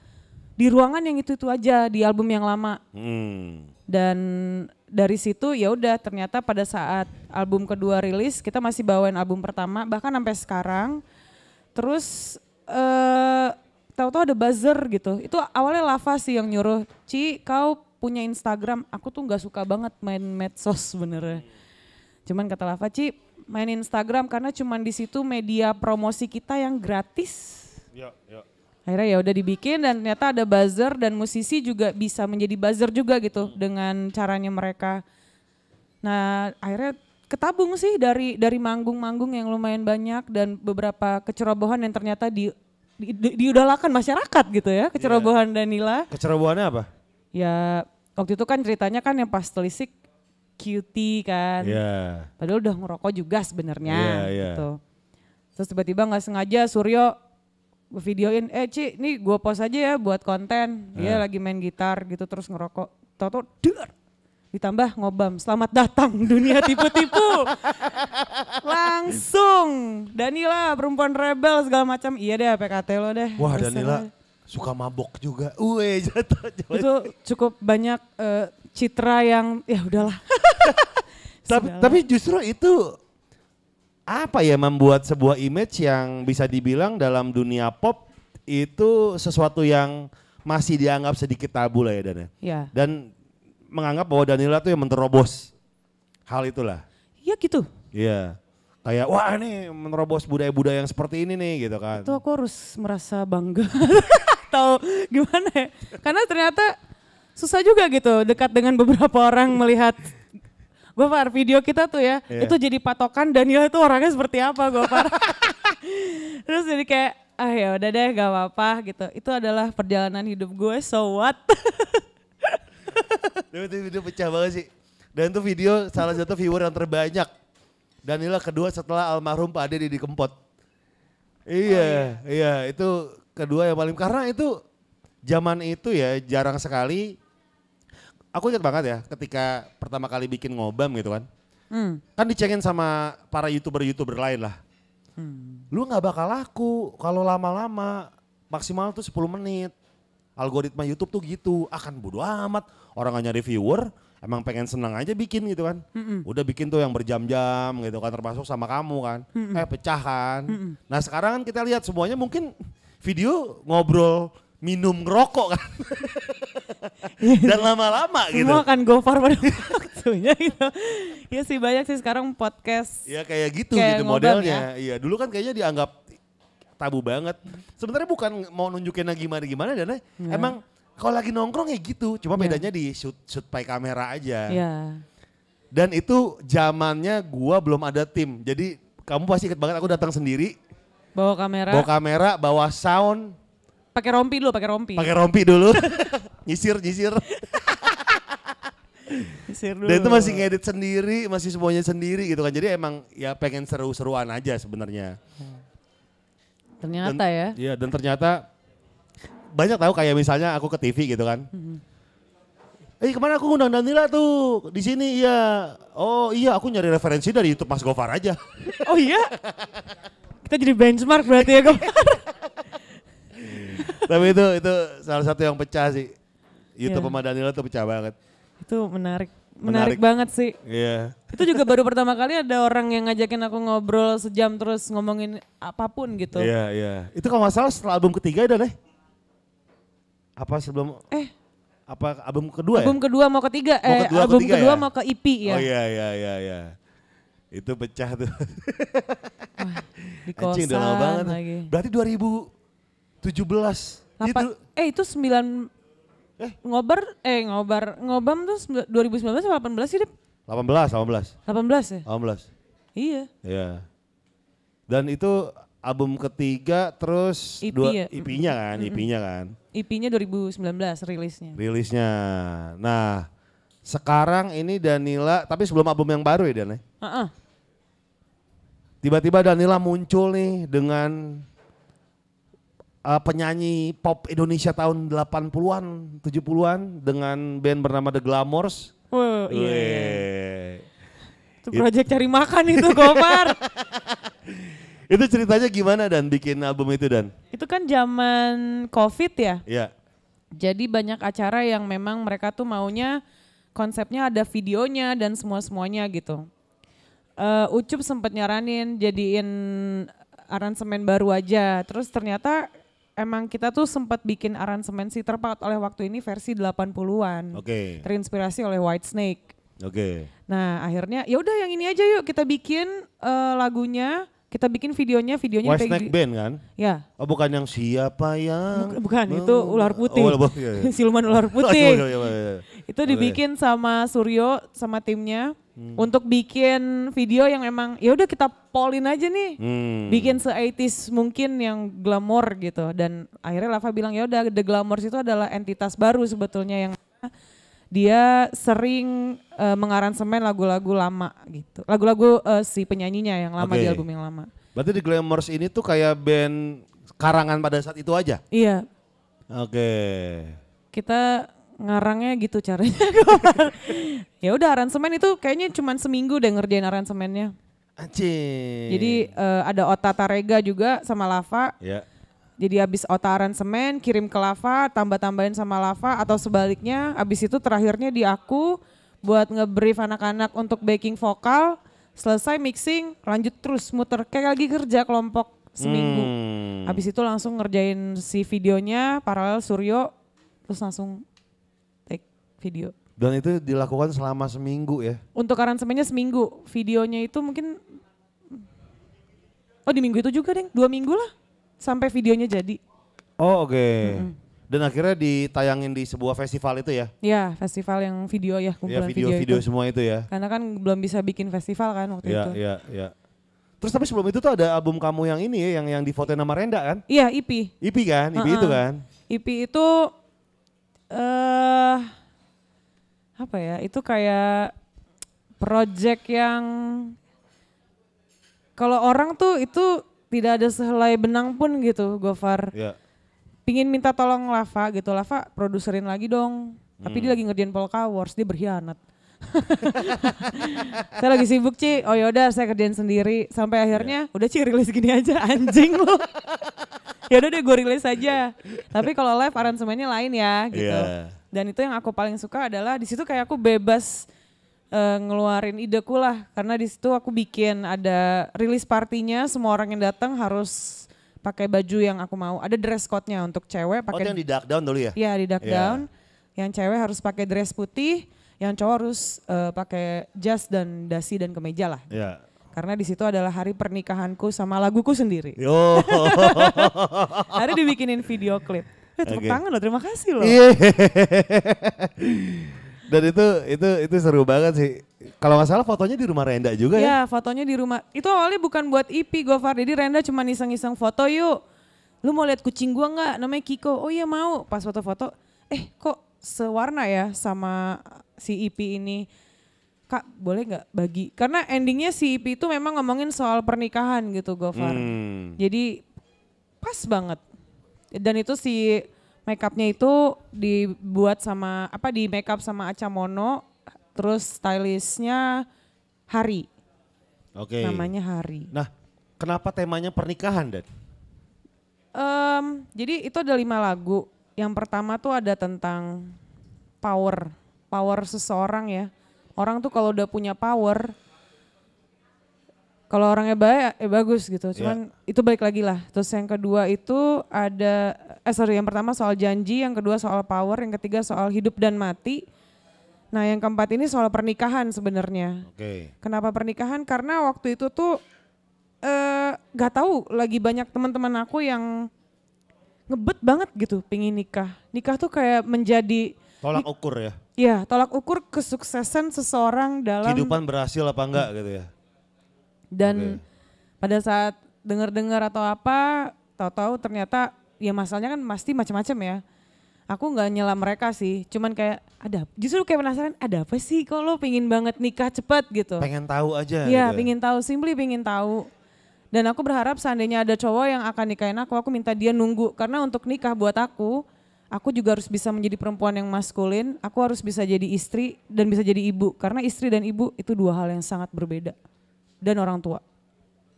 di ruangan yang itu aja di album yang lama. Dan dari situ ya udah ternyata pada saat album kedua rilis kita masih bawain album pertama bahkan sampai sekarang. Terus tahu-tahu ada buzzer gitu. Itu awalnya Lava sih yang nyuruh, Ci kau punya Instagram. Aku tuh gak suka banget main medsos sebenarnya. Cuman kata Lava, Ci main Instagram karena cuman di situ media promosi kita yang gratis. Akhirnya ya udah dibikin dan ternyata ada buzzer dan musisi juga bisa menjadi buzzer juga gitu dengan caranya mereka. Nah akhirnya ketabung sih dari manggung-manggung yang lumayan banyak dan beberapa kecerobohan yang ternyata diidolakan masyarakat gitu ya, kecerobohan Danila.
Kecerobohannya apa?
Ya waktu itu kan ceritanya kan yang pas telisik cutie kan, padahal udah ngerokok juga sebenarnya gitu. Terus tiba-tiba nggak sengaja Suryo videoin, Ci nih gue post aja ya buat konten, dia lagi main gitar gitu terus ngerokok, tau-tau ditambah ngobam, selamat datang dunia tipu-tipu. Langsung Danila perempuan rebel segala macam, iya deh PKT lo deh.
Wah Danila suka mabok juga, jatuh.
Itu cukup banyak citra yang ya udahlah.
tapi justru itu apa ya membuat sebuah image yang bisa dibilang dalam dunia pop itu sesuatu yang masih dianggap sedikit tabu lah ya Dan.
Ya.
Dan menganggap bahwa Danila tuh yang menerobos hal itulah.
Iya gitu.
Iya. Kayak wah ini menerobos budaya-budaya yang seperti ini nih gitu kan.
Itu aku harus merasa bangga. Tahu gimana ya? Karena ternyata susah juga gitu dekat dengan beberapa orang melihat Gofar video kita tuh ya, itu jadi patokan Danila itu orangnya seperti apa Gofar. Terus jadi kayak ya udah deh gak apa-apa gitu. Itu adalah perjalanan hidup gue, so what?
Itu video pecah banget sih. Dan itu video salah satu viewer yang terbanyak. Danila kedua setelah almarhum Pak Ade Didi Kempot. Iya itu kedua yang paling, karena itu zaman itu ya jarang sekali. Aku ingat banget ya ketika pertama kali bikin ngobam gitu kan. Kan dicengin sama para YouTuber lain lah. Lu gak bakal laku kalau lama-lama, maksimal tuh 10 menit. Algoritma YouTube tuh gitu, akan bodo amat. Orang gak nyari viewer, emang pengen senang aja bikin gitu kan. Udah bikin tuh yang berjam-jam gitu kan, termasuk sama kamu kan. Pecah kan. Nah sekarang kan kita lihat semuanya mungkin video ngobrol, minum, ngerokok kan. Dan lama-lama gitu.
Semua akan Gofar pada waktunya gitu. Ya sih banyak sih sekarang podcast.
Ya kayak gitu
kayak
gitu modelnya. Iya dulu kan kayaknya dianggap tabu banget. Sebenarnya bukan mau nunjukin gimana Dan. Emang kalau lagi nongkrong ya gitu. Cuma bedanya di shoot pakai kamera aja. Dan itu zamannya gua belum ada tim. Jadi kamu pasti ingat banget aku datang sendiri.
Bawa kamera,
bawa sound.
Pakai rompi dulu, pakai rompi
dulu. nyisir. Dan itu masih ngedit sendiri, masih semuanya sendiri gitu kan. Jadi emang ya pengen seru-seruan aja sebenarnya.
Ternyata
Iya dan ternyata banyak tahu kayak misalnya aku ke TV gitu kan. Kemana aku ngundang Danila tuh di sini iya. Oh iya aku nyari referensi dari YouTube Mas Gofar aja.
Oh iya? Kita jadi benchmark berarti ya Gofar.
Tapi itu salah satu yang pecah sih. YouTube sama Danila tuh pecah banget.
Itu menarik banget sih.
Iya.
Itu juga baru pertama kali ada orang yang ngajakin aku ngobrol sejam terus ngomongin apapun gitu.
Iya. Itu kalau nggak salah setelah album ketiga Dan Apa sebelum? Apa album kedua ya?
Album kedua mau ketiga. Album kedua mau ke EP ya.
Oh iya. Itu pecah tuh.
Wah, di kosan
Anjing udah lama banget.
lagi.
Berarti 2017.
Itu 9 ngobam tuh 2019 atau 18 sih, Dip?
18
ya?
18.
Iya.
Dan itu album ketiga terus
EP
EP-nya kan.
EP-nya 2019 rilisnya.
Nah, sekarang ini Danila, tapi sebelum album yang baru ya Dan. Tiba-tiba Danila muncul nih dengan penyanyi pop Indonesia tahun 80-an, 70-an dengan band bernama The Glamours.
Iya. Itu project cari makan itu Gofar.
Itu ceritanya gimana Dan bikin album itu Dan?
Itu kan zaman Covid ya.
Iya.
Jadi banyak acara yang memang mereka tuh maunya konsepnya ada videonya dan semuanya gitu. Ucup sempat nyaranin jadiin aransemen baru aja. Terus ternyata emang kita tuh sempat bikin aransemen si terpaut oleh waktu ini versi 80-an. Terinspirasi oleh Whitesnake. Nah akhirnya ya udah yang ini aja yuk kita bikin lagunya, kita bikin videonya
Whitesnake band kan?
Ya.
Oh bukan yang siapa yang?
Bukan itu ular putih.
Iya.
Siluman ular putih.
Iya.
Itu dibikin sama Suryo sama timnya. Untuk bikin video yang emang ya udah kita polin aja nih. Bikin se-80s mungkin yang glamour gitu. Dan akhirnya Lava bilang ya udah The Glamours itu adalah entitas baru sebetulnya yang dia sering mengaransemen lagu-lagu lama gitu. Lagu-lagu si penyanyinya yang lama di album yang lama.
Berarti The Glamours ini tuh kayak band karangan pada saat itu aja?
Iya.
Oke.
Kita ngarangnya gitu caranya. Ya udah aransemen itu kayaknya cuma seminggu deh ngerjain aransemennya.
Anjing.
Jadi ada Ota Tarega juga sama Lava.
Ya.
Jadi abis Ota aransemen kirim ke Lava, tambah-tambahin sama Lava atau sebaliknya. Abis itu terakhirnya di aku buat ngebrief anak-anak untuk backing vokal. Selesai mixing lanjut terus muter kayak lagi kerja kelompok seminggu. Abis itu langsung ngerjain si videonya paralel Suryo terus langsung take video.
Dan itu dilakukan selama seminggu ya?
Untuk aransemennya seminggu, videonya itu mungkin, oh di minggu itu juga deh, 2 minggu lah sampai videonya jadi.
Oh oke. Dan akhirnya ditayangin di sebuah festival itu ya?
Ya festival yang video ya, kumpulan
video
itu.
semua itu ya?
Karena kan belum bisa bikin festival kan waktu itu.
Iya. Terus tapi sebelum itu tuh ada album kamu yang ini ya, yang difotoin sama Renda kan?
Iya EP.
EP kan? EP itu kan?
EP itu apa ya, itu kayak project yang kalau orang tuh itu tidak ada sehelai benang pun gitu Gofar.
Iya.
Pingin minta tolong Lava gitu, Lava produserin lagi dong. Tapi dia lagi ngerjain Polka Wars, dia berkhianat. Saya lagi sibuk Ci, oh yaudah saya kerjain sendiri. Sampai akhirnya udah Ci rilis gini aja anjing lo. Ya udah deh gue rilis aja. Tapi kalau live aransemennya lain ya gitu. Dan itu yang aku paling suka adalah di situ kayak aku bebas ngeluarin ideku lah. Karena di situ aku bikin ada rilis partinya, semua orang yang datang harus pakai baju yang aku mau. Ada dress code-nya untuk cewek pakai.
Oh yang di Duck Down dulu ya?
Iya di Duck Down. Yang cewek harus pakai dress putih, yang cowok harus pakai jas dan dasi dan kemeja lah.
Iya.
Karena di situ adalah hari pernikahanku sama laguku sendiri.
Yo.
Hari dibikinin video klip. Tepuk tangan loh, terima kasih loh.
Dan itu seru banget sih. Kalau nggak salah fotonya di rumah Renda juga ya?
Iya, fotonya di rumah. Itu awalnya bukan buat EP Gofar, jadi Renda cuma iseng-iseng foto yuk. Lu mau lihat kucing gua nggak? Namanya Kiko. Oh iya mau. Pas foto-foto, kok sewarna ya sama si EP ini. Kak boleh nggak bagi? Karena endingnya si EP itu memang ngomongin soal pernikahan gitu Gofar. Jadi pas banget. Dan itu si make upnya itu dibuat sama di make up sama Aca Mono, terus stylistnya Hari.
Oke.
Namanya Hari.
Nah, kenapa temanya pernikahan, Dan?
Jadi itu ada 5 lagu. Yang pertama tuh ada tentang power seseorang ya. Orang tuh kalau udah punya power, kalau orangnya baik bagus gitu. Cuman itu balik lagi lah. Terus yang kedua itu ada, yang pertama soal janji, yang kedua soal power, yang ketiga soal hidup dan mati. Nah yang keempat ini soal pernikahan sebenarnya.
Oke.
Kenapa pernikahan? Karena waktu itu tuh gak tahu lagi banyak teman-teman aku yang ngebet banget gitu pingin nikah. Nikah tuh kayak menjadi
Tolak ukur ya?
Iya, tolak ukur kesuksesan seseorang dalam
kehidupan berhasil apa enggak gitu ya?
Dan pada saat dengar-dengar atau apa, tahu-tahu ternyata ya masalahnya kan pasti macam-macam ya. Aku nggak nyela mereka sih, cuman kayak justru kayak penasaran ada apa sih kok lo pingin banget nikah cepat gitu.
Pengen tahu aja.
Iya,
gitu.
pingin tahu, simply pingin tahu. Dan aku berharap seandainya ada cowok yang akan nikahin aku minta dia nunggu. Karena untuk nikah buat aku juga harus bisa menjadi perempuan yang maskulin, aku harus bisa jadi istri dan bisa jadi ibu. Karena istri dan ibu itu 2 hal yang sangat berbeda. Dan orang tua.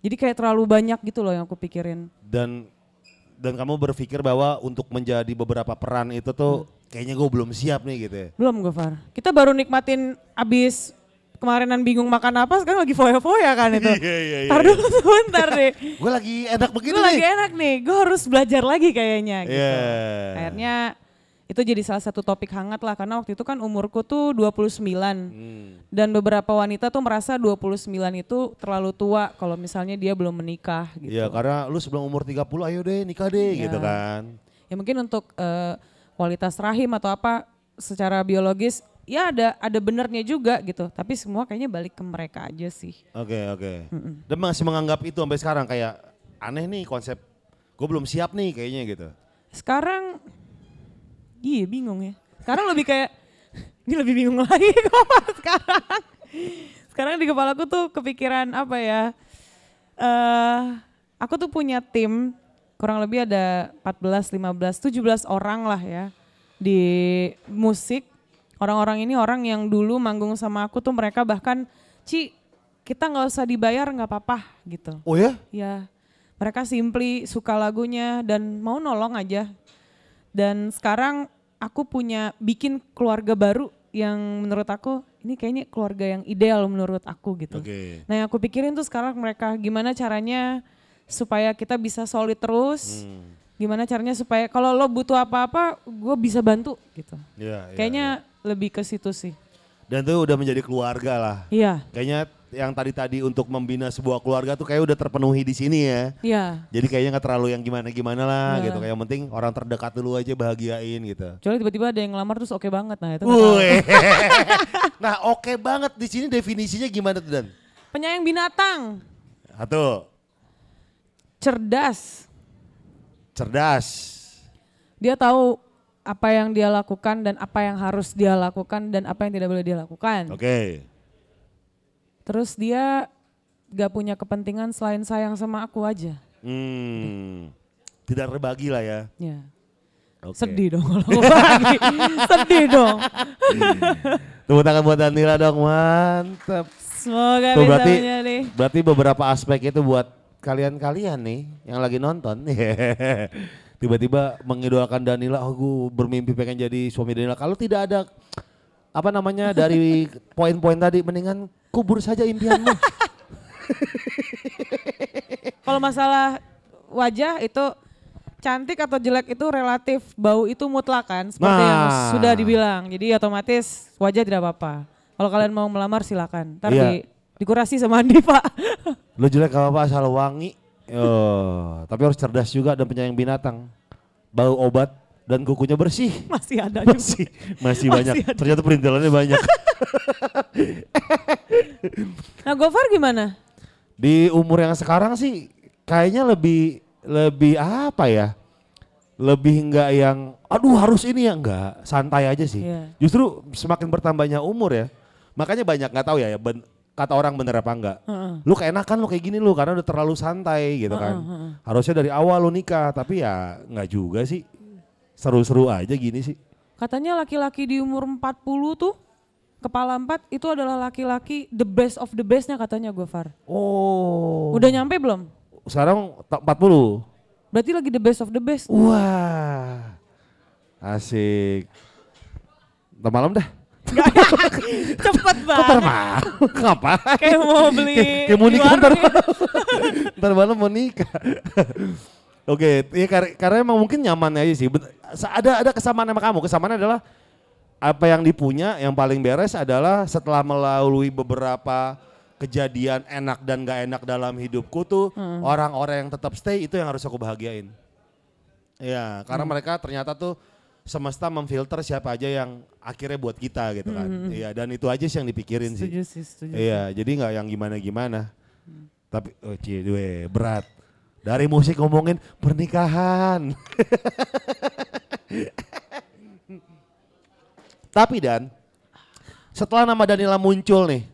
Jadi kayak terlalu banyak gitu loh yang aku pikirin.
Dan kamu berpikir bahwa untuk menjadi beberapa peran itu tuh kayaknya gue belum siap nih gitu ya?
Belum Gofar. Kita baru nikmatin abis kemarinan bingung makan apa, sekarang lagi foya-foya kan itu.
Iya.
Ntar dulu sebentar deh.
Gue lagi enak begini
gue lagi enak nih, gue harus belajar lagi kayaknya gitu.
Yeah.
Akhirnya itu jadi salah satu topik hangat lah karena waktu itu kan umurku tuh 29. Dan beberapa wanita tuh merasa 29 itu terlalu tua kalau misalnya dia belum menikah gitu.
Iya karena lu sebelum umur 30 ayo deh nikah deh gitu kan.
Ya mungkin untuk kualitas rahim atau apa secara biologis ya ada benernya juga gitu. Tapi semua kayaknya balik ke mereka aja sih.
Oke. Dan masih menganggap itu sampai sekarang kayak aneh nih konsep, gue belum siap nih kayaknya gitu.
Sekarang, iya bingung ya. Sekarang lebih kayak, ini lebih bingung lagi kok sekarang. Sekarang di kepalaku tuh kepikiran apa ya, aku tuh punya tim kurang lebih ada 14, 15, 17 orang lah ya di musik. Orang-orang ini orang yang dulu manggung sama aku tuh mereka bahkan, Ci kita gak usah dibayar gak apa-apa gitu.
Oh ya?
Ya, mereka simply suka lagunya dan mau nolong aja. Dan sekarang aku bikin keluarga baru yang menurut aku ini kayaknya keluarga yang ideal menurut aku gitu. Nah yang aku pikirin tuh sekarang mereka gimana caranya supaya kita bisa solid terus. Gimana caranya supaya kalau lo butuh apa-apa gue bisa bantu gitu. Kayaknya lebih ke situ sih.
Dan itu udah menjadi keluarga lah.
Iya.
Kayaknya yang tadi untuk membina sebuah keluarga tuh kayak udah terpenuhi di sini ya.
Iya.
Jadi kayaknya gak terlalu yang gimana-gimana lah gitu. Kayak yang penting orang terdekat dulu aja bahagiain gitu.
Kecuali tiba-tiba ada yang ngelamar terus oke banget. Nah itu
Nah oke banget di sini definisinya gimana tuh Dan?
Penyayang binatang.
Satu.
Cerdas. Dia tahu apa yang dia lakukan dan apa yang harus dia lakukan dan apa yang tidak boleh dia lakukan.
Oke.
Terus dia gak punya kepentingan selain sayang sama aku aja.
Tidak terbagi lah ya.
Ya.
Okay.
Sedih dong kalau berbagi. Sedih dong.
Tepuk tangan buat Danila dong, mantap.
Semoga tuh, bisa
berarti beberapa aspek itu buat kalian-kalian nih yang lagi nonton. Tiba-tiba mengidolakan Danila, gue bermimpi pengen jadi suami Danila. Kalau tidak ada apa namanya dari poin-poin tadi, mendingan kubur saja impianmu.
Kalau masalah wajah itu cantik atau jelek itu relatif, bau itu mutlak kan, seperti yang sudah dibilang. Jadi otomatis wajah tidak apa-apa. Kalau kalian mau melamar silakan, ntar dikurasi sama Andi Pak.
Lo jelek gak apa-apa asal wangi. Tapi harus cerdas juga dan penyayang binatang. Bau obat dan kukunya bersih.
Masih ada juga.
Masih banyak. Ada. Ternyata perintilannya banyak.
Nah Gofar gimana?
Di umur yang sekarang sih kayaknya lebih apa ya? Lebih enggak yang aduh harus ini ya, enggak, santai aja sih. Justru semakin bertambahnya umur ya. Makanya banyak nggak tahu ya kata orang bener apa enggak. Lu keenakan lu kayak gini lu karena udah terlalu santai gitu kan. Harusnya dari awal lu nikah, tapi ya enggak juga sih. Seru-seru aja gini sih.
Katanya laki-laki di umur 40 tuh kepala 4 itu adalah laki-laki the best of the bestnya katanya Gofar.
Oh.
Udah nyampe belum?
Sekarang 40.
Berarti lagi the best of the best.
Wah. Asik. Ntar malam dah.
Cepet banget.
Kok malam? Kenapa?
Kayak mau beli.
Kayak mau nikah ntar malam mau nikah. Oke, ya karena emang mungkin nyaman aja sih. Ada kesamaan sama kamu. Kesamaan adalah apa yang dipunya yang paling beres adalah setelah melalui beberapa kejadian enak dan gak enak dalam hidupku tuh orang-orang yang tetap stay itu yang harus aku bahagiain. Ya, karena mereka ternyata tuh semesta memfilter siapa aja yang akhirnya buat kita gitu kan. Iya, dan itu aja sih yang dipikirin sih.
Setuju.
Iya, jadi gak yang gimana-gimana. Tapi berat. Dari musik ngomongin pernikahan. Tapi Dan, setelah nama Danila muncul nih,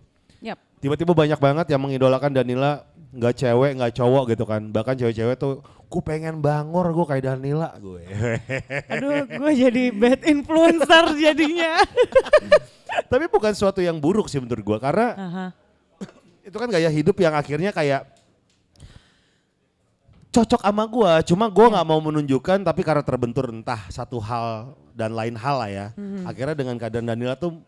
tiba-tiba banyak banget yang mengidolakan Danila, nggak cewek, nggak cowok gitu kan. Bahkan cewek-cewek tuh, gue pengen bangor gue kayak Danila gue.
Aduh, gue jadi bad influencer jadinya.
Tapi bukan sesuatu yang buruk sih menurut gue, karena itu kan gaya hidup yang akhirnya kayak cocok sama gue, cuma gue nggak mau menunjukkan, tapi karena terbentur entah satu hal dan lain hal lah ya. Akhirnya dengan keadaan Danila tuh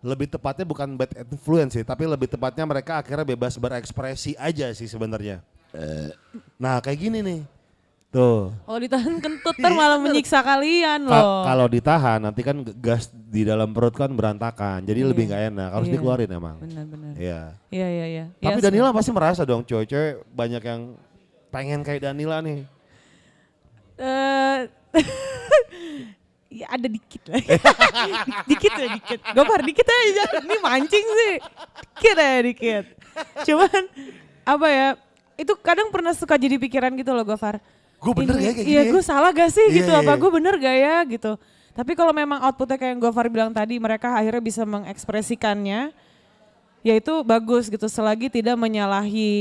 lebih tepatnya bukan bad influence sih, tapi lebih tepatnya mereka akhirnya bebas berekspresi aja sih sebenarnya. Nah kayak gini nih, tuh.
Kalau ditahan kentut ntar malah menyiksa kalian loh.
Kalau ditahan nanti kan gas di dalam perut kan berantakan, jadi lebih nggak enak, harus dikeluarin emang.
Benar.
Iya. Tapi Danila pasti merasa dong cewek-cewek banyak yang pengen kayak Danila nih.
Ya ada dikit lah. dikit ya dikit. Gofar dikit aja, ini mancing sih. Dikit. Cuman apa ya, itu kadang pernah suka jadi pikiran gitu loh Gofar.
Gue bener ya kayak gini.
Iya gue salah gak sih gitu, apa
iya.
gue bener gak ya gitu. Tapi kalau memang outputnya kayak yang Gofar bilang tadi, mereka akhirnya bisa mengekspresikannya, ya itu bagus gitu, selagi tidak menyalahi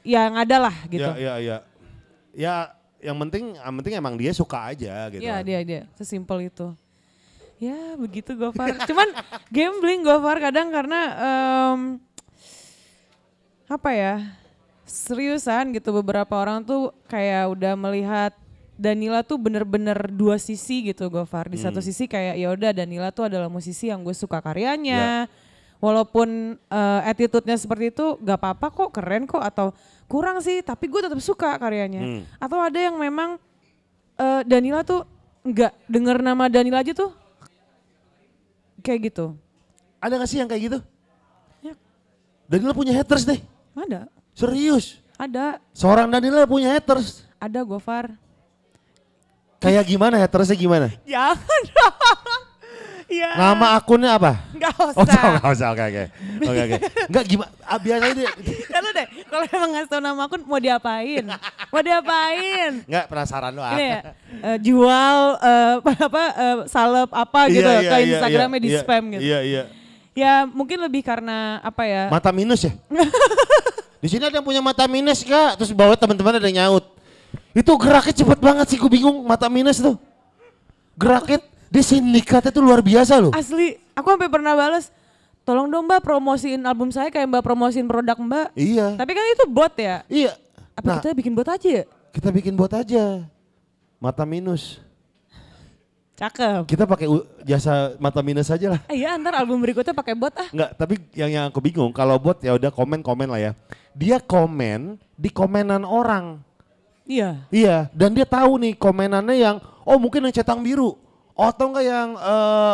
yang ada lah gitu.
Iya. Ya yang penting emang dia suka aja gitu.
Iya dia, sesimpel itu. Ya begitu Gofar. Cuman gambling Gofar kadang karena apa ya, seriusan gitu, beberapa orang tuh kayak udah melihat Danila tuh bener-bener dua sisi gitu Gofar. Di satu sisi kayak ya udah Danila tuh adalah musisi yang gue suka karyanya. Walaupun attitude-nya seperti itu gak apa-apa kok, keren kok, atau kurang sih tapi gue tetap suka karyanya. Atau ada yang memang Danila tuh nggak denger nama Danila aja tuh kayak gitu.
Ada gak sih yang kayak gitu?
Ya.
Danila punya haters deh.
Ada.
Serius?
Ada.
Seorang Danila punya haters?
Ada Gofar.
Kayak gimana hatersnya gimana?
Jangan dong. Ya.
Nama akunnya apa?
Gak
Oh
usah.
gak usah, oke. Enggak gimana, biasanya dia.
Lalu deh, kalau emang ngasih tau nama akun mau diapain?
Enggak, penasaran doang.
Ini ya, jual salep apa gitu ke Instagramnya di spam gitu.
Iya.
Ya mungkin lebih karena apa ya.
Mata minus ya? Di sini ada yang punya mata minus Kak, terus bawa teman-teman ada yang nyaut. Itu geraknya cepet banget sih, gue bingung mata minus tuh. Geraknya, dia sindikatnya tuh luar biasa loh.
Asli, aku sampai pernah balas, tolong dong Mbak promosiin album saya kayak Mbak promosiin produk Mbak.
Iya.
Tapi kan itu bot ya?
Iya.
Apa kita bikin bot aja ya?
Kita bikin bot aja. Mata minus.
Cakep.
Kita pakai jasa mata minus aja lah.
Iya, ntar album berikutnya pakai bot ah.
Enggak, tapi yang aku bingung kalau bot ya udah komen lah ya. Dia komen di komenan orang.
Iya.
Iya, dan dia tahu nih komenannya yang mungkin yang cetang biru. Atau enggak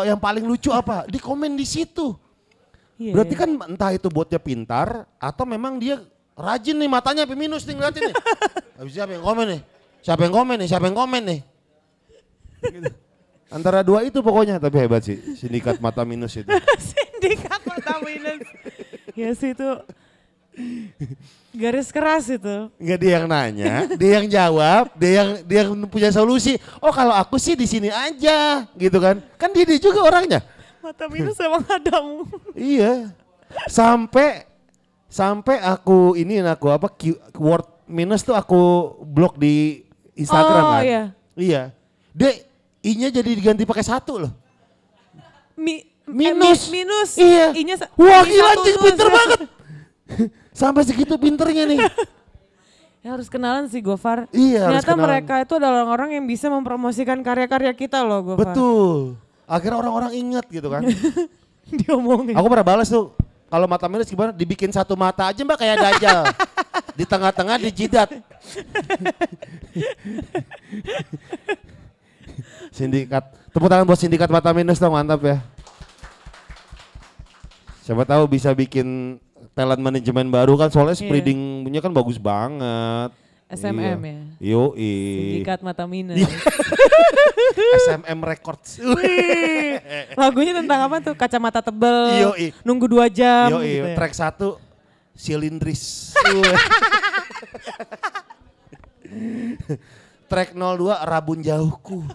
yang paling lucu apa? Di komen di situ.
Iya,
Berarti kan entah itu botnya pintar atau memang dia rajin nih, matanya sampai minus nih ngeliatin nih. Habis siapa yang komen nih? Siapa yang komen nih? Gitu. Antara dua itu pokoknya, tapi hebat sih sindikat mata minus itu.
Sindikat mata minus. Ya sih itu garis keras itu.
Enggak dia yang nanya, dia yang jawab, dia yang punya solusi. Oh kalau aku sih di sini aja, gitu kan? Kan dia juga orangnya.
Mata minus emang ada.
Iya. Sampai aku keyword minus tuh aku blok di Instagram kan.
Iya.
Iya. Dia I-nya jadi diganti pakai 1 loh.
Minus.
Iya.
I-nya
Wah gila anjing, pinter banget. Sampai segitu pinternya nih.
Ya harus kenalan sih Gofar.
Iya,
ternyata mereka itu adalah orang-orang yang bisa mempromosikan karya-karya kita loh Gofar.
Betul. Akhirnya orang-orang ingat gitu kan.
Diomongin.
Aku pernah balas tuh, kalau mata minus gimana? Dibikin satu mata aja Mbak kayak Dajjal. Di tengah-tengah dijidat. Sindikat. Tepuk tangan buat sindikat mata minus dong, mantap ya. Siapa tahu bisa bikin talent manajemen baru kan, soalnya spreading punya kan bagus banget.
SMM ya?
Yoi.
Sindikat mata minus.
SMM Records.
Wih, lagunya tentang apa tuh? Kacamata tebel,
Yoi.
nunggu 2 jam
Yoi,
gitu ya?
track 1 silindris. Track 02 rabun jauhku.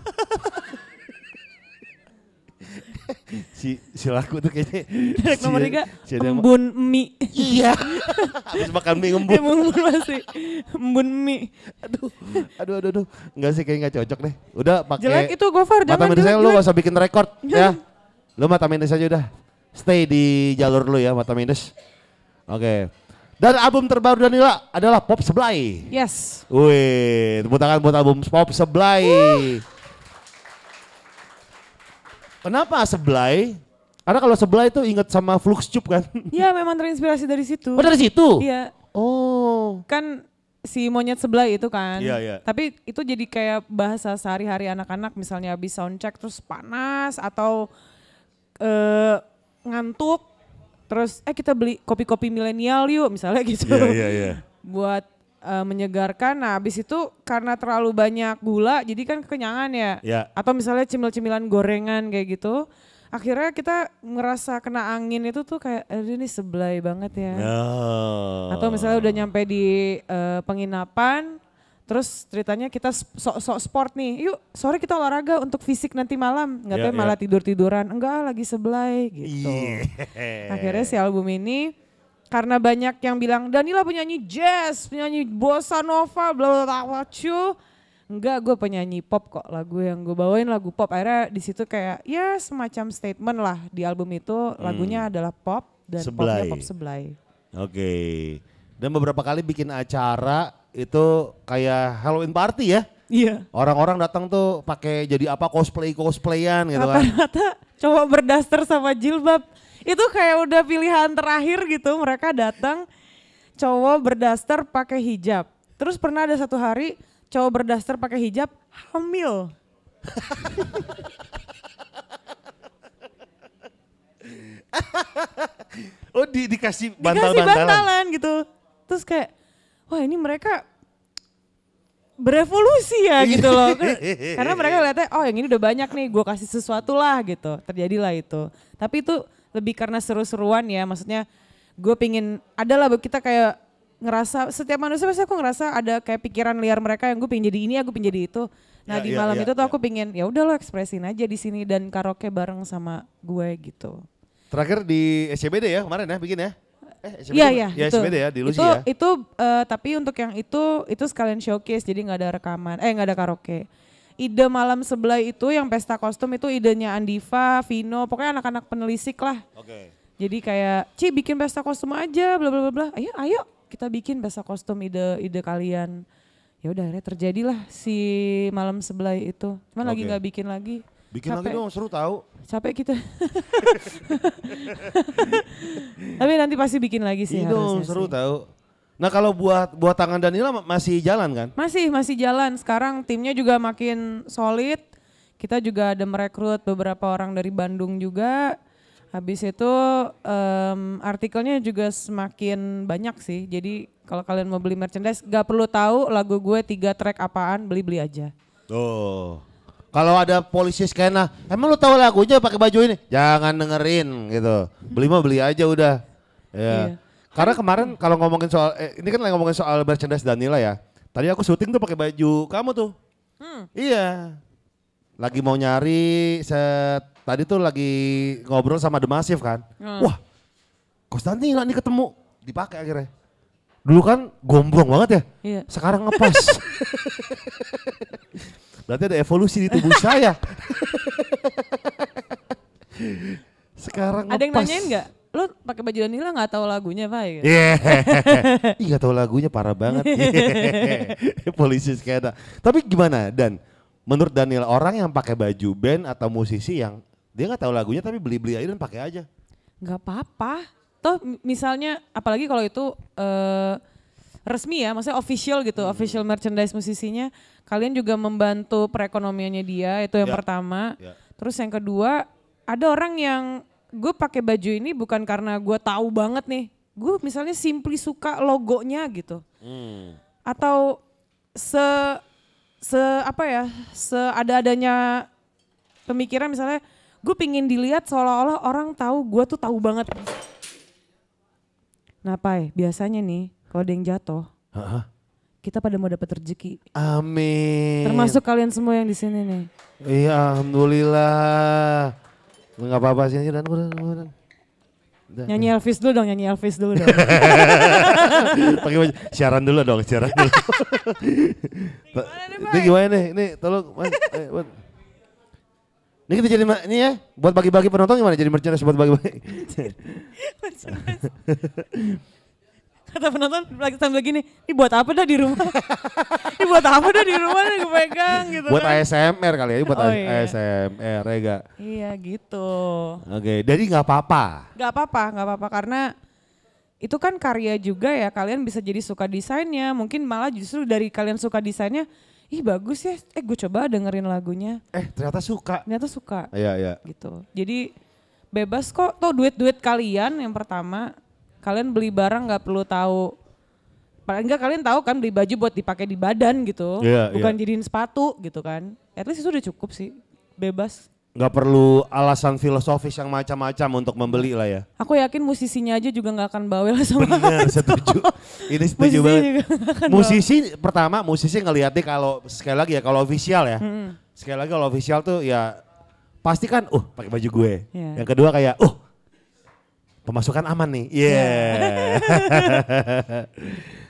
si laku tuh kayaknya.
Track nomor 3
si
embun mie.
Iya. Habis makan mie embun.
Embun masih. Embun mie.
Aduh. Enggak sih, kayaknya enggak cocok deh. Udah pakai.
Jelek itu Gofar,
mata
jangan
minus
jelek.
lu gak usah bikin rekor ya. Lu mata minus aja udah. Stay di jalur lu ya mata minus. Oke. Dan album terbaru Danila adalah Pop Seblay.
Yes.
Wih, tepuk tangan buat album Pop Seblay. Kenapa Seblay? Karena kalau Seblay itu inget sama Flux Tube kan?
Iya memang terinspirasi dari situ.
Oh dari situ?
Iya.
Oh.
Kan si monyet seblay itu kan.
Iya.
Tapi itu jadi kayak bahasa sehari-hari anak-anak, misalnya habis soundcheck terus panas atau ngantuk. Terus kita beli kopi-kopi milenial yuk misalnya gitu.
Iya.
Buat menyegarkan. Nah abis itu karena terlalu banyak gula jadi kan kekenyangan ya. Atau misalnya cemil-cemilan gorengan kayak gitu. Akhirnya kita ngerasa kena angin itu tuh kayak aduh ini seblay banget ya. Atau misalnya udah nyampe di penginapan. Terus ceritanya kita sok sport nih, yuk sore kita olahraga untuk fisik nanti malam. Nggak tahu malah tidur-tiduran, enggak lagi seblay gitu. Akhirnya si album ini karena banyak yang bilang Danila penyanyi jazz, penyanyi bossa nova, bla bla bla. Enggak, gue penyanyi pop kok, lagu yang gue bawain lagu pop. Akhirnya di situ kayak ya semacam statement lah di album itu, lagunya adalah pop dan popnya pop seblay.
Oke, dan beberapa kali bikin acara itu kayak Halloween party ya.
Iya.
Orang-orang datang tuh pakai jadi apa cosplayan gitu kan.
Rata-rata cowok berdaster sama jilbab. Itu kayak udah pilihan terakhir gitu. Mereka datang cowok berdaster pakai hijab. Terus pernah ada satu hari cowok berdaster pakai hijab hamil.
Oh dikasih bantal-bantalan
gitu. Terus kayak wah ini mereka berevolusi ya gitu loh. Karena mereka lihatnya oh yang ini udah banyak nih gue kasih sesuatu lah gitu. Terjadilah itu. Tapi itu lebih karena seru-seruan ya. Maksudnya gue pingin adalah kita kayak ngerasa setiap manusia pasti aku ngerasa ada kayak pikiran liar mereka yang gue pingin jadi ini gue pingin jadi itu. Nah di malam itu tuh aku pingin ya udah lo ekspresin aja di sini dan karaoke bareng sama gue gitu.
Terakhir di SCBD ya kemarin ya bikin ya?
Iya
SCBD ya di Lucy ya.
Tapi untuk yang itu sekalian showcase jadi nggak ada rekaman, nggak ada karaoke. Ide malam seblay itu yang pesta kostum itu idenya Andiva, Vino, pokoknya anak-anak penelisik lah. Jadi kayak, Ci bikin pesta kostum aja, bla bla bla. Ayo kita bikin pesta kostum ide kalian. Ya udah akhirnya terjadilah si malam seblay itu. Cuman lagi nggak bikin lagi.
Bikin lagi dong, seru tahu.
Capek kita. Tapi nanti pasti bikin lagi sih.
Itu seru tahu. Nah kalau buat tangan Danila masih jalan kan?
Masih jalan. Sekarang timnya juga makin solid. Kita juga ada merekrut beberapa orang dari Bandung juga. Habis itu artikelnya juga semakin banyak sih. Jadi kalau kalian mau beli merchandise gak perlu tahu lagu gue 3 track apaan, beli aja.
Kalau ada polisi skena, emang lu tahu lagunya pakai baju ini? Jangan dengerin gitu. Beli mah beli aja udah. Ya. Karena kemarin kalau ngomongin soal ini kan lagi ngomongin soal merchandise Danila ya. Tadi aku syuting tuh pakai baju kamu tuh. Iya. Lagi mau nyari tadi tuh lagi ngobrol sama The Massive kan. Wah. Kos Danila nih ketemu, dipakai akhirnya. Dulu kan gombrong banget ya.
Iya.
Sekarang ngepas. Berarti ada evolusi di tubuh saya. Sekarang
ada yang nanyain nggak? Lo pakai baju Danila nggak tahu lagunya Pak?
Iya. Nggak tahu lagunya parah banget. Polisi skena. Tapi gimana Dan? Menurut Danila orang yang pakai baju band atau musisi yang dia nggak tahu lagunya tapi beli aja dan pakai aja.
Nggak apa-apa. Toh misalnya apalagi kalau itu resmi ya, maksudnya official gitu, official merchandise musisinya. Kalian juga membantu perekonomiannya dia, itu yang pertama. Terus yang kedua, ada orang yang gue pakai baju ini bukan karena gue tahu banget nih. Gue misalnya simply suka logonya gitu. Atau seada-adanya pemikiran misalnya gue pingin dilihat seolah-olah orang tahu gue tuh tahu banget. Nah Pai, biasanya nih kalau ada yang jatuh, kita pada mau dapat rezeki.
Amin.
Termasuk kalian semua yang di sini nih.
Iya, alhamdulillah. Enggak apa-apa sih dan
nyanyi Elvis dulu dong.
Pakai siaran dulu dong. Ini gimana nih? Ini tolong ini kita jadi ini ya, buat bagi-bagi penonton gimana jadi merchandise buat bagi-bagi.
Kata penonton lagi sambil gini, ini buat apa dah di rumah? Ini buat apa dah di rumah nih gue pegang gitu.
Buat
kan.
ASMR kali ya, buat ASMR ya gak?
Iya gitu.
Oke, jadi gak apa-apa?
Gak apa-apa karena itu kan karya juga ya, kalian bisa jadi suka desainnya, mungkin malah justru dari kalian suka desainnya, ih bagus ya, gue coba dengerin lagunya.
Ternyata suka.
Iya. Gitu, jadi bebas kok, tuh duit-duit kalian yang pertama. Kalian beli barang gak perlu tahu paling enggak kalian tahu kan beli baju buat dipakai di badan gitu, bukan jadiin sepatu gitu kan. At least itu udah cukup sih, bebas.
Nggak perlu alasan filosofis yang macam-macam untuk membeli lah ya.
Aku yakin musisinya aja juga nggak akan bawel sama
bener, setuju. Ini setuju banget. Musisi ngeliatnya kalau sekali lagi ya kalau official ya. Sekali lagi kalau official tuh ya pasti kan pakai baju gue. Yang kedua kayak pemasukan aman nih.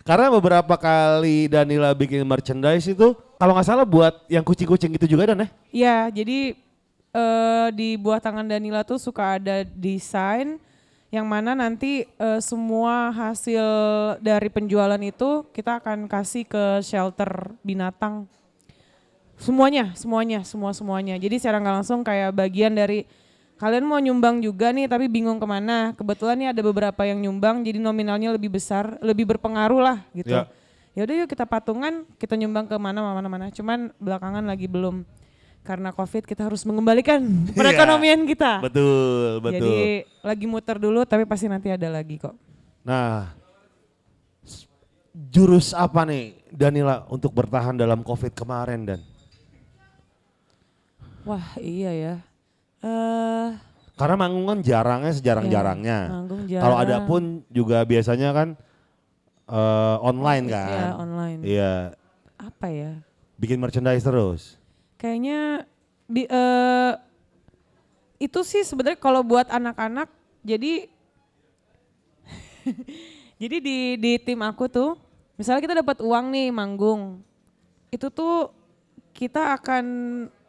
Karena beberapa kali Danila bikin merchandise itu kalau nggak salah buat yang kucing-kucing gitu juga Dan ya?
Iya, jadi di buah tangan Danila tuh suka ada desain yang mana nanti semua hasil dari penjualan itu kita akan kasih ke shelter binatang. Semuanya. Jadi secara nggak langsung kayak bagian dari kalian mau nyumbang juga nih tapi bingung kemana. Kebetulan nih ada beberapa yang nyumbang jadi nominalnya lebih besar, lebih berpengaruh lah gitu. Ya udah yuk kita patungan, kita nyumbang ke mana. Cuman belakangan lagi belum. Karena COVID kita harus mengembalikan perekonomian kita.
Betul.
Jadi lagi muter dulu tapi pasti nanti ada lagi kok.
Nah, jurus apa nih Danila untuk bertahan dalam COVID kemarin Dan?
Wah iya ya.
Karena manggung kan jarangnya sejarang-jarangnya. Kalau ada pun juga biasanya kan online kan.
Iya online.
Iya.
Apa ya?
Bikin merchandise terus. Kayaknya
itu sih sebenarnya kalau buat anak-anak jadi jadi di tim aku tuh misalnya kita dapat uang nih manggung. Itu tuh kita akan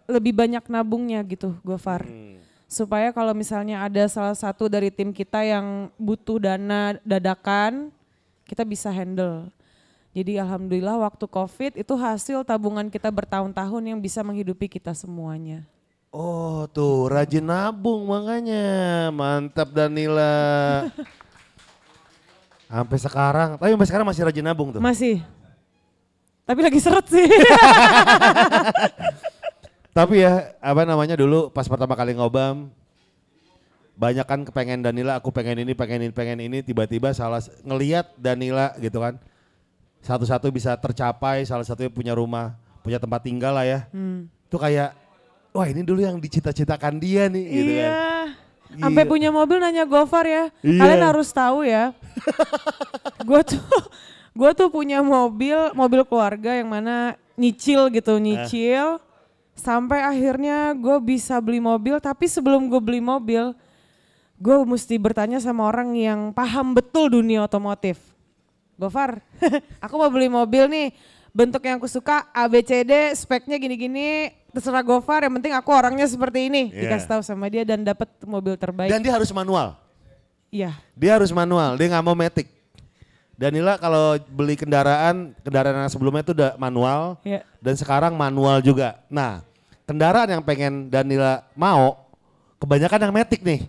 lebih banyak nabungnya gitu Gofar. Supaya kalau misalnya ada salah satu dari tim kita yang butuh dana dadakan, kita bisa handle. Jadi alhamdulillah waktu COVID itu hasil tabungan kita bertahun-tahun yang bisa menghidupi kita semuanya.
Oh tuh rajin nabung makanya, mantap Danila. Sampai sekarang masih rajin nabung tuh?
Masih, tapi lagi seret sih.
Tapi ya dulu pas pertama kali ngobam banyak kan kepengen Danila, aku pengen ini, tiba-tiba ngelihat Danila gitu kan. Satu-satu bisa tercapai, salah satunya punya rumah, punya tempat tinggal lah ya. Itu kayak, wah ini dulu yang dicita-citakan dia nih gitu kan.
Sampai punya mobil nanya Gofar ya, kalian harus tahu ya. Gue tuh punya mobil keluarga yang mana nyicil. Sampai akhirnya gue bisa beli mobil, tapi sebelum gue beli mobil, gue mesti bertanya sama orang yang paham betul dunia otomotif. Gofar, aku mau beli mobil nih, bentuk yang aku suka ABCD, speknya gini-gini, terserah Gofar, yang penting aku orangnya seperti ini. Dikasih tahu sama dia dan dapat mobil terbaik.
Dan dia harus manual?
Iya.
Dia harus manual, dia nggak mau matic. Danila kalau beli kendaraan yang sebelumnya itu udah manual dan sekarang manual juga. Nah kendaraan yang pengen Danila mau kebanyakan yang matic nih.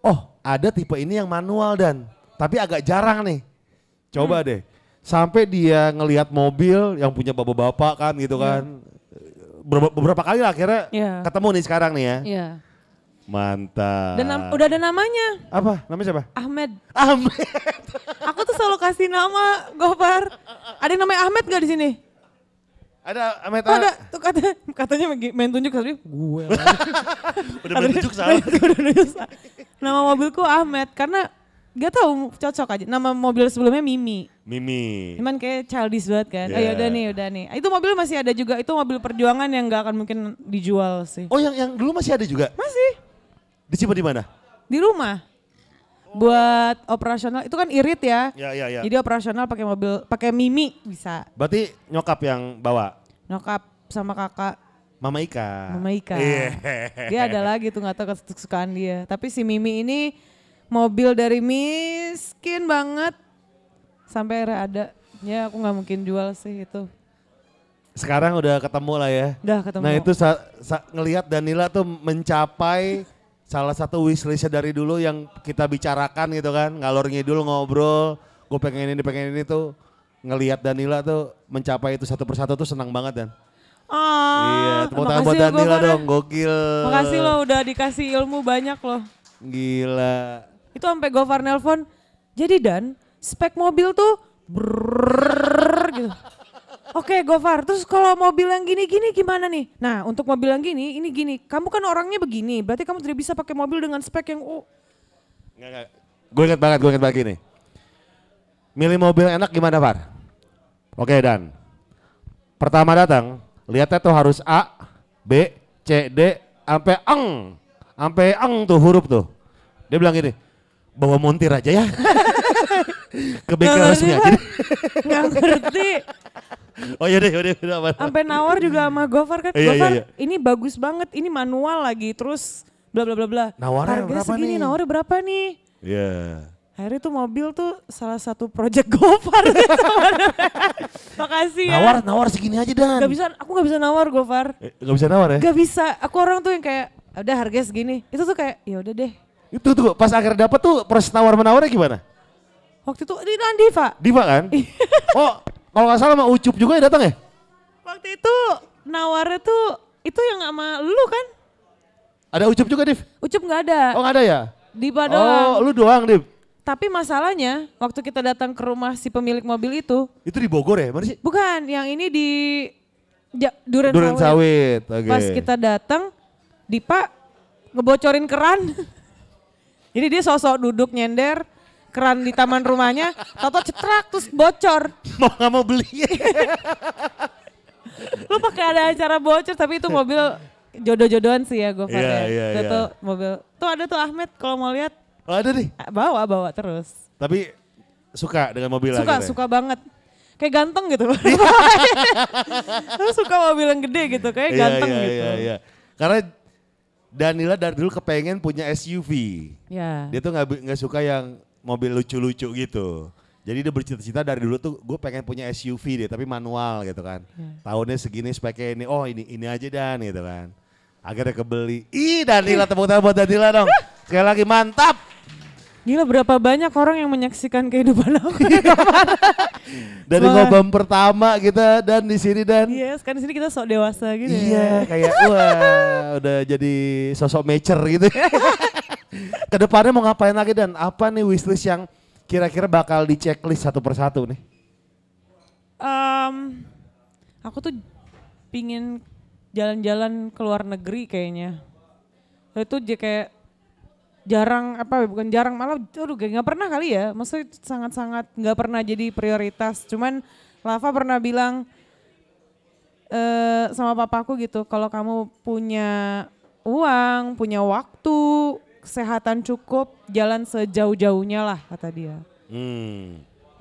Oh ada tipe ini yang manual tapi agak jarang nih. Coba deh sampai dia ngelihat mobil yang punya bapak-bapak kan gitu kan. Beberapa kali lah akhirnya ketemu nih sekarang nih ya.
Iya.
Mantap.
Dan udah ada namanya.
Apa? Namanya siapa?
Ahmed.
Ahmed.
Aku tuh selalu kasih nama Gofar. Ada yang namanya Ahmed gak di sini?
Ada Ahmed.
Ada. Tuh katanya main tunjuk tadi. Gue.
Udah main tunjuk salah.
Nama mobilku Ahmed karena gak tahu cocok aja. Nama mobil sebelumnya Mimi. Cuman kayak childish banget kan. Yeah. Udah nih. Itu mobil masih ada juga. Itu mobil perjuangan yang gak akan mungkin dijual sih.
Oh yang dulu masih ada juga?
Masih.
Disimpan di mana?
Di rumah. Buat operasional itu kan irit ya.
Iya.
Jadi operasional pakai Mimi bisa.
Berarti nyokap yang bawa?
Nyokap sama kakak.
Mama Ika.
Yeah. Dia ada lagi tuh gak tahu kesukaan dia. Tapi si Mimi ini mobil dari miskin banget sampai ada. Ya aku gak mungkin jual sih itu.
Sekarang udah ketemu lah ya.
Udah ketemu.
Nah itu ngelihat Danila tuh mencapai salah satu wishlistnya dari dulu yang kita bicarakan gitu kan. Ngalor ngidul ngobrol, gue pengen ini tuh. Ngelihat Danila tuh mencapai itu satu persatu tuh senang banget Dan. Iya, tepuk tangan buat Danila dong, gokil.
Makasih lo udah dikasih ilmu banyak loh.
Gila.
Itu sampai Gofar nelpon, jadi Dan spek mobil tuh Brrrr gitu. Oke Gofar, terus kalau mobil yang gini-gini gimana nih? Nah untuk mobil yang gini, ini gini. Kamu kan orangnya begini, berarti kamu tidak bisa pakai mobil dengan spek yang
Enggak. Gue inget banget gini. Milih mobil enak gimana Far? Oke Dan. Pertama datang, lihatnya tuh harus A, B, C, D, sampai tuh huruf tuh. Dia bilang gini, bawa montir aja ya. Ke bengkel resmi aja.
Nggak ngerti.
Oh iya deh, udah.
Sampai nawar juga sama Gofar kan. Gofar ini bagus banget, ini manual lagi, terus bla bla bla bla.
Nawarnya berapa
segini,
nih?
nawarnya berapa nih?
Iya.
Akhirnya tuh mobil tuh salah satu project Gofar. Makasih ya.
Nawar segini aja Dan.
Aku gak bisa nawar Gofar.
Gak bisa nawar ya?
Gak bisa, aku orang tuh yang kayak udah harganya segini. Itu tuh kayak ya udah deh.
Itu tuh pas akhirnya dapet tuh proses nawar-menawarnya gimana?
Waktu itu di Diva.
Diva kan? Oh kalau gak salah sama Ucup juga ya datang ya?
Waktu itu nawarnya tuh itu yang sama lu kan?
Ada Ucup juga Div?
Ucup gak ada.
Oh gak ada ya?
Diva doang.
Oh lu doang Div?
Tapi masalahnya waktu kita datang ke rumah si pemilik mobil itu.
Itu di Bogor ya? Mana sih?
Bukan, yang ini di Duren
Sawit. Okay.
Pas kita datang, Dipa ngebocorin keran. Jadi dia sosok duduk nyender, keran di taman rumahnya, tau-tau cetrak terus bocor.
Gak mau beli.
Lu pakai ada acara bocor, tapi itu mobil jodoh-jodohan sih ya gue
Iya.
mobil. Tuh ada tuh Ahmed kalau mau lihat.
Oh ada nih?
Bawa terus.
Tapi suka dengan mobil lagi?
Suka banget. Kayak ganteng gitu. Lu suka mobil yang gede gitu, kayak ganteng gitu.
Iya. Karena Danila dari dulu kepengen punya SUV.
Ya.
Dia tuh nggak suka yang mobil lucu-lucu gitu. Jadi dia bercita-cita dari dulu tuh gue pengen punya SUV deh, tapi manual gitu kan. Ya. Tahunnya segini speknya ini, oh ini aja Dan gitu kan. Akhirnya kebeli. Danila, tepuk tangan buat Danila dong. Sekali lagi mantap.
Gila berapa banyak orang yang menyaksikan kehidupan aku.
Dari ngobam pertama kita Dan di sini Dan.
Iya, sekarang di sini kita sok dewasa gitu.
Iya, kayak wah udah jadi sosok mature gitu. Kedepannya mau ngapain lagi Dan? Apa nih wishlist yang kira-kira bakal di checklist satu persatu nih?
Aku tuh pingin jalan-jalan ke luar negeri kayaknya. Itu kayak bukan jarang malah nggak pernah kali ya, maksudnya sangat-sangat nggak pernah jadi prioritas. Cuman Lava pernah bilang sama papaku gitu, kalau kamu punya uang, punya waktu, kesehatan cukup, jalan sejauh-jauhnya lah kata dia.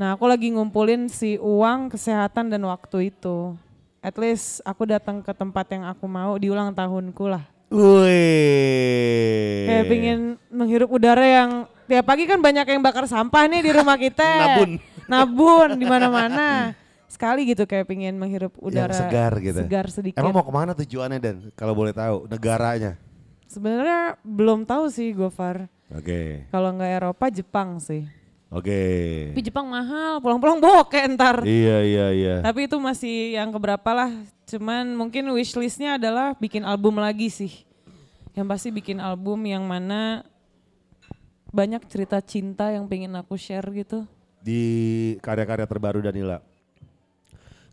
Nah aku lagi ngumpulin si uang, kesehatan dan waktu itu. At least aku datang ke tempat yang aku mau di ulang tahunku lah.
Wih.
Kayak pingin menghirup udara yang tiap pagi kan banyak yang bakar sampah nih di rumah kita. Nabun di mana-mana. Sekali gitu kayak pingin menghirup udara
yang segar gitu.
Segar sedikit.
Emang mau kemana tujuannya Dan? Kalau boleh tahu negaranya?
Sebenarnya belum tahu sih Gofar.
Oke.
Kalau nggak Eropa, Jepang sih.
Oke.
Tapi Jepang mahal, pulang-pulang bokeh ntar.
Iya.
Tapi itu masih yang keberapa lah. Cuman mungkin wishlistnya adalah bikin album lagi sih. Yang pasti bikin album yang mana banyak cerita cinta yang pengen aku share gitu.
Di karya-karya terbaru Danila.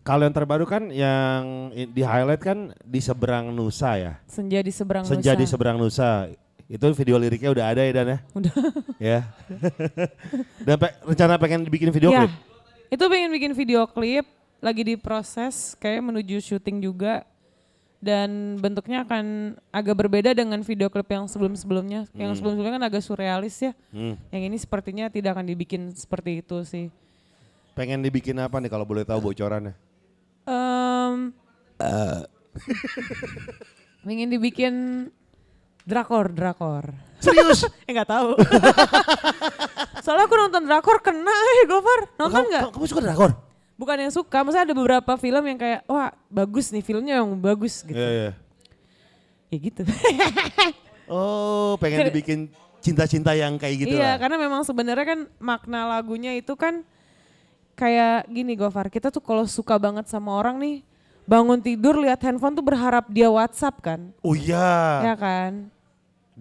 Kalau yang terbaru kan yang di highlight kan di Seberang Nusa ya.
Senja di Seberang Nusa.
Senja di Seberang Nusa. Itu video liriknya udah ada ya Dan ya?
Udah.
Ya. Dan rencana pengen bikin video klip?
Itu pengen bikin video klip. Lagi diproses kayak menuju syuting juga. Dan bentuknya akan agak berbeda dengan video klip yang sebelum-sebelumnya. Yang sebelum-sebelumnya kan agak surrealis ya. Yang ini sepertinya tidak akan dibikin seperti itu sih.
Pengen dibikin apa nih kalau boleh tahu bocorannya?
Pengen dibikin drakor.
Serius?
Nggak tahu. Soalnya aku nonton drakor kena Gofar. Nonton nggak?
Kamu suka drakor?
Bukan yang suka, maksudnya ada beberapa film yang kayak wah bagus nih filmnya yang bagus gitu.
Iya.
Ya gitu.
Oh pengen dibikin cinta-cinta yang kayak gitu lah.
Iya karena memang sebenarnya kan makna lagunya itu kan kayak gini Gofar, kita tuh kalau suka banget sama orang nih bangun tidur lihat handphone tuh berharap dia WhatsApp kan.
Oh iya.
Ya kan.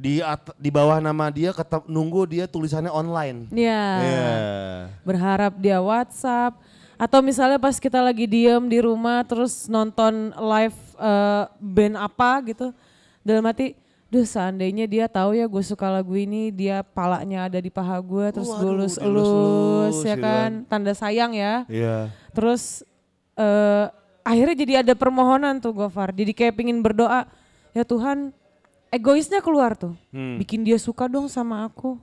di bawah nama dia nunggu dia tulisannya online.
Iya. Berharap dia WhatsApp atau misalnya pas kita lagi diem di rumah terus nonton live band apa gitu. Dalam hati, duh seandainya dia tahu ya gue suka lagu ini, dia palanya ada di paha gue terus gue elus-elus ya kan, tanda sayang ya.
Iya.
Terus akhirnya jadi ada permohonan tuh Gofar, jadi kayak pingin berdoa, ya Tuhan egoisnya keluar tuh, bikin dia suka dong sama aku.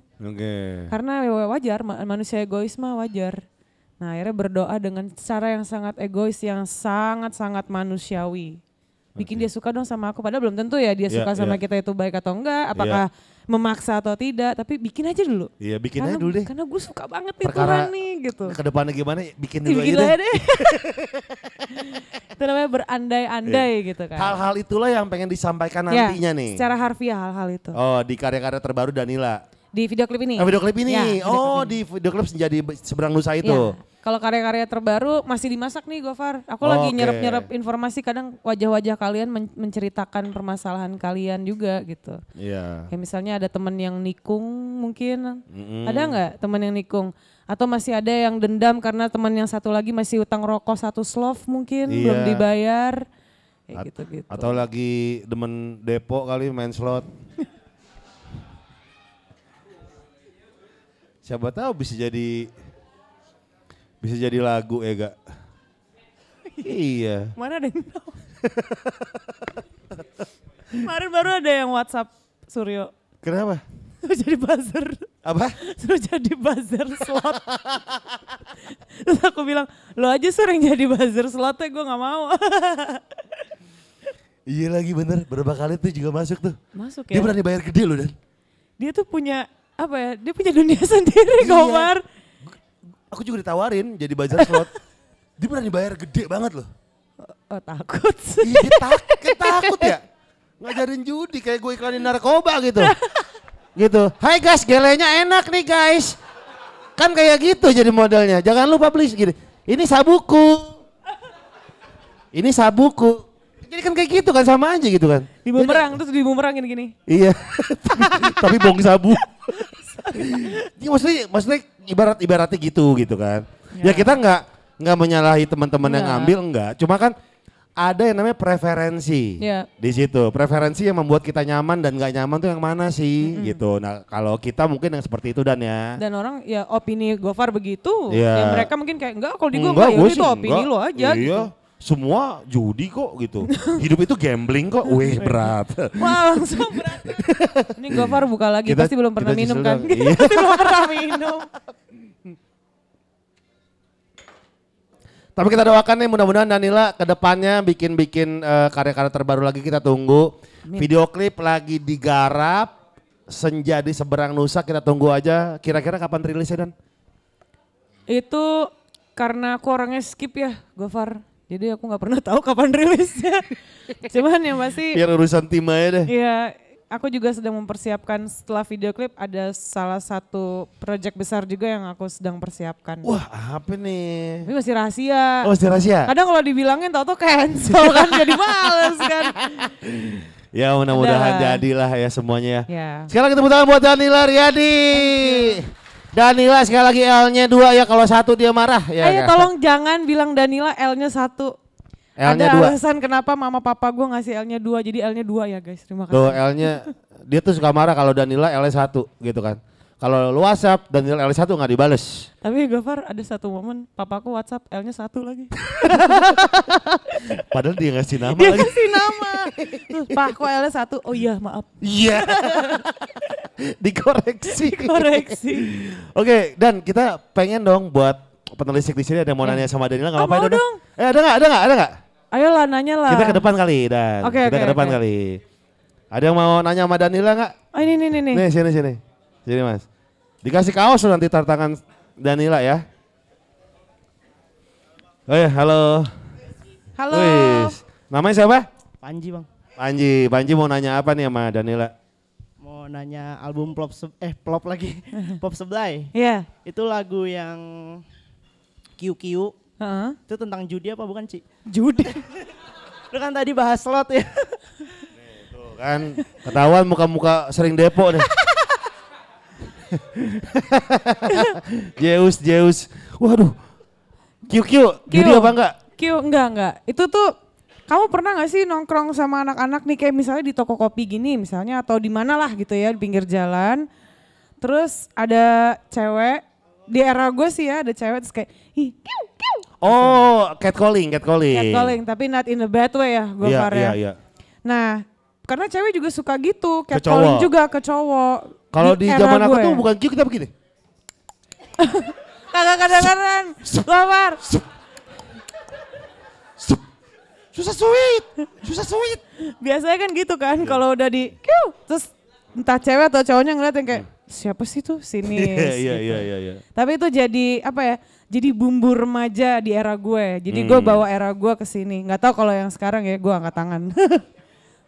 Karena wajar, manusia egois mah wajar. Nah akhirnya berdoa dengan cara yang sangat egois, yang sangat-sangat manusiawi. Bikin dia suka dong sama aku, padahal belum tentu ya dia suka sama kita itu baik atau enggak, apakah memaksa atau tidak, tapi bikin aja dulu.
Iya bikin aja dulu deh.
Karena gue suka banget nih Tuhan nih gitu.
Kedepannya gimana, bikin dulu
aja
deh.
Itu namanya berandai-andai gitu kan.
Hal-hal itulah yang pengen disampaikan nantinya nih.
Secara harfiah hal-hal itu.
Oh di karya-karya terbaru Danila.
Di video klip ini?
Video klip ini,
di
video klip Senjadi Seberang Nusa itu.
Ya. Kalau karya-karya terbaru masih dimasak nih Gofar. Aku lagi nyerap-nyerap informasi, kadang wajah-wajah kalian menceritakan permasalahan kalian juga gitu.
Iya.
Kayak misalnya ada temen yang nikung mungkin, ada nggak temen yang nikung? Atau masih ada yang dendam karena teman yang satu lagi masih utang rokok 1 slov mungkin, belum dibayar. Kayak gitu-gitu.
Atau lagi demen depo kali main slot. Siapa tahu bisa jadi lagu ya gak? Iya.
Mana ada yang tahu? Kemarin baru ada yang WhatsApp Suryo.
Kenapa?
Suruh jadi buzzer.
Apa?
Suruh jadi buzzer slot. Terus aku bilang, lo aja sering jadi buzzer slotnya, gue gak mau.
Iya lagi bener, berapa kali tuh juga masuk tuh.
Masuk ya.
Dia berani bayar gede loh Dan.
Dia tuh punya apa ya, dia punya dunia sendiri Gofar.
Aku juga ditawarin jadi buzzer slot. Dia berani bayar gede banget loh.
Oh takut sih.
Iya dia takut ya. Ngajarin judi kayak gue iklanin narkoba gitu. Gitu. Hai guys, gelenya enak nih guys. Kan kayak gitu jadi modelnya. Jangan lupa please gini. Ini sabuku. Ini sabuku. Jadi kan kayak gitu kan, sama aja gitu kan.
Di bumerang, terus di bumerangin gini.
Iya. Tapi bong sabu. maksudnya ibaratnya gitu kan. Ya kita nggak menyalahi teman-teman yang ngambil, enggak. Cuma kan ada yang namanya preferensi di situ. Preferensi yang membuat kita nyaman dan nggak nyaman tuh yang mana sih gitu. Nah kalau kita mungkin yang seperti itu Dan ya.
Dan orang ya opini Gofar begitu. Ya mereka mungkin kayak enggak, kalau di gue
enggak,
itu opini lo aja gitu.
Semua judi kok gitu. Hidup itu gambling kok. Wih berat.
Wah langsung berat. Ini Gofar buka lagi, pasti belum pernah minum kan.
Iya.
Pasti belum pernah minum.
Tapi kita doakan nih mudah-mudahan Danila kedepannya bikin karya-karya terbaru lagi, kita tunggu. Video klip lagi digarap, Senja di Seberang Nusa, kita tunggu aja. Kira-kira kapan rilisnya Dan?
Itu karena aku orangnya skip ya Gofar. Jadi aku gak pernah tahu kapan rilisnya. Cuman yang pasti.
Biar urusan tim aja deh.
Iya, aku juga sedang mempersiapkan setelah video klip ada salah satu project besar juga yang aku sedang persiapkan.
Wah apa nih?
Ini masih rahasia.
Oh masih rahasia?
Kadang kalau dibilangin tau-tau cancel kan, jadi males kan.
Ya mudah-mudahan jadilah ya semuanya ya.
Ya.
Sekali lagi tepuk tangan buat Danila Riyadi. Danila sekali lagi L-nya 2 ya, kalau 1 dia marah. Ya,
ayo tolong jangan bilang Danila L-nya 1.
L-nya
ada
2.
alasan kenapa mama papa gue ngasih L-nya 2, jadi L-nya 2 ya guys, terima kasih.
Tuh L-nya, dia tuh suka marah kalau Danila L-nya 1 gitu kan. Kalau lu WhatsApp Danila L-nya 1 gak dibales.
Tapi Gofar ada satu momen papaku WhatsApp L-nya 1 lagi.
Padahal dia ngasih nama
dia
lagi.
ngasih nama. Terus Pak kok L-nya 1, oh iya maaf.
Iya. Dikoreksi. Oke, Dan kita pengen dong buat penelisik di sini ada yang mau nanya sama Danila, nggak apa-apa
dong.
Ada nggak?
Ayolah nanya lah.
Kita ke depan kali Dan. Kita ke depan kali. Ada yang mau nanya sama Danila nggak?
Oh ini.
Nih sini. Sini Mas. Dikasih kaos nanti tantangan Danila ya. Oh ya, halo.
Halo.
Wih, namanya siapa?
Panji Bang.
Panji mau nanya apa nih sama Danila?
Mau nanya album Plop lagi. Pop Seblay.
Iya.
Itu lagu yang QQ. Itu tentang judi apa bukan Ci?
Judi.
Lu kan tadi bahas slot ya.
Kan ketahuan muka-muka sering depo deh. Zeus. Waduh. Q, judi apa enggak?
Enggak. Itu tuh kamu pernah gak sih nongkrong sama anak-anak nih kayak misalnya di toko kopi gini misalnya atau di mana lah gitu ya di pinggir jalan. Terus ada cewek, di era gue sih ya ada cewek terus kayak ih kiu.
Oh, catcalling.
Catcalling tapi not in a bad way ya gue ya.
Iya.
Nah karena cewek juga suka gitu, catcalling juga ke cowok.
Kalau di zaman aku tuh bukan Q kita begini.
Kagak kadang-kadang, Gofar.
Susah sweet.
Biasanya kan gitu kan kalau udah di kiu, terus entah cewek atau cowoknya ngeliat yang kayak siapa sih tuh sinis gitu.
Iya.
Tapi itu jadi apa ya? Jadi bumbu remaja di era gue. Jadi gue bawa era gue ke sini. Nggak tahu kalau yang sekarang ya gue angkat tangan.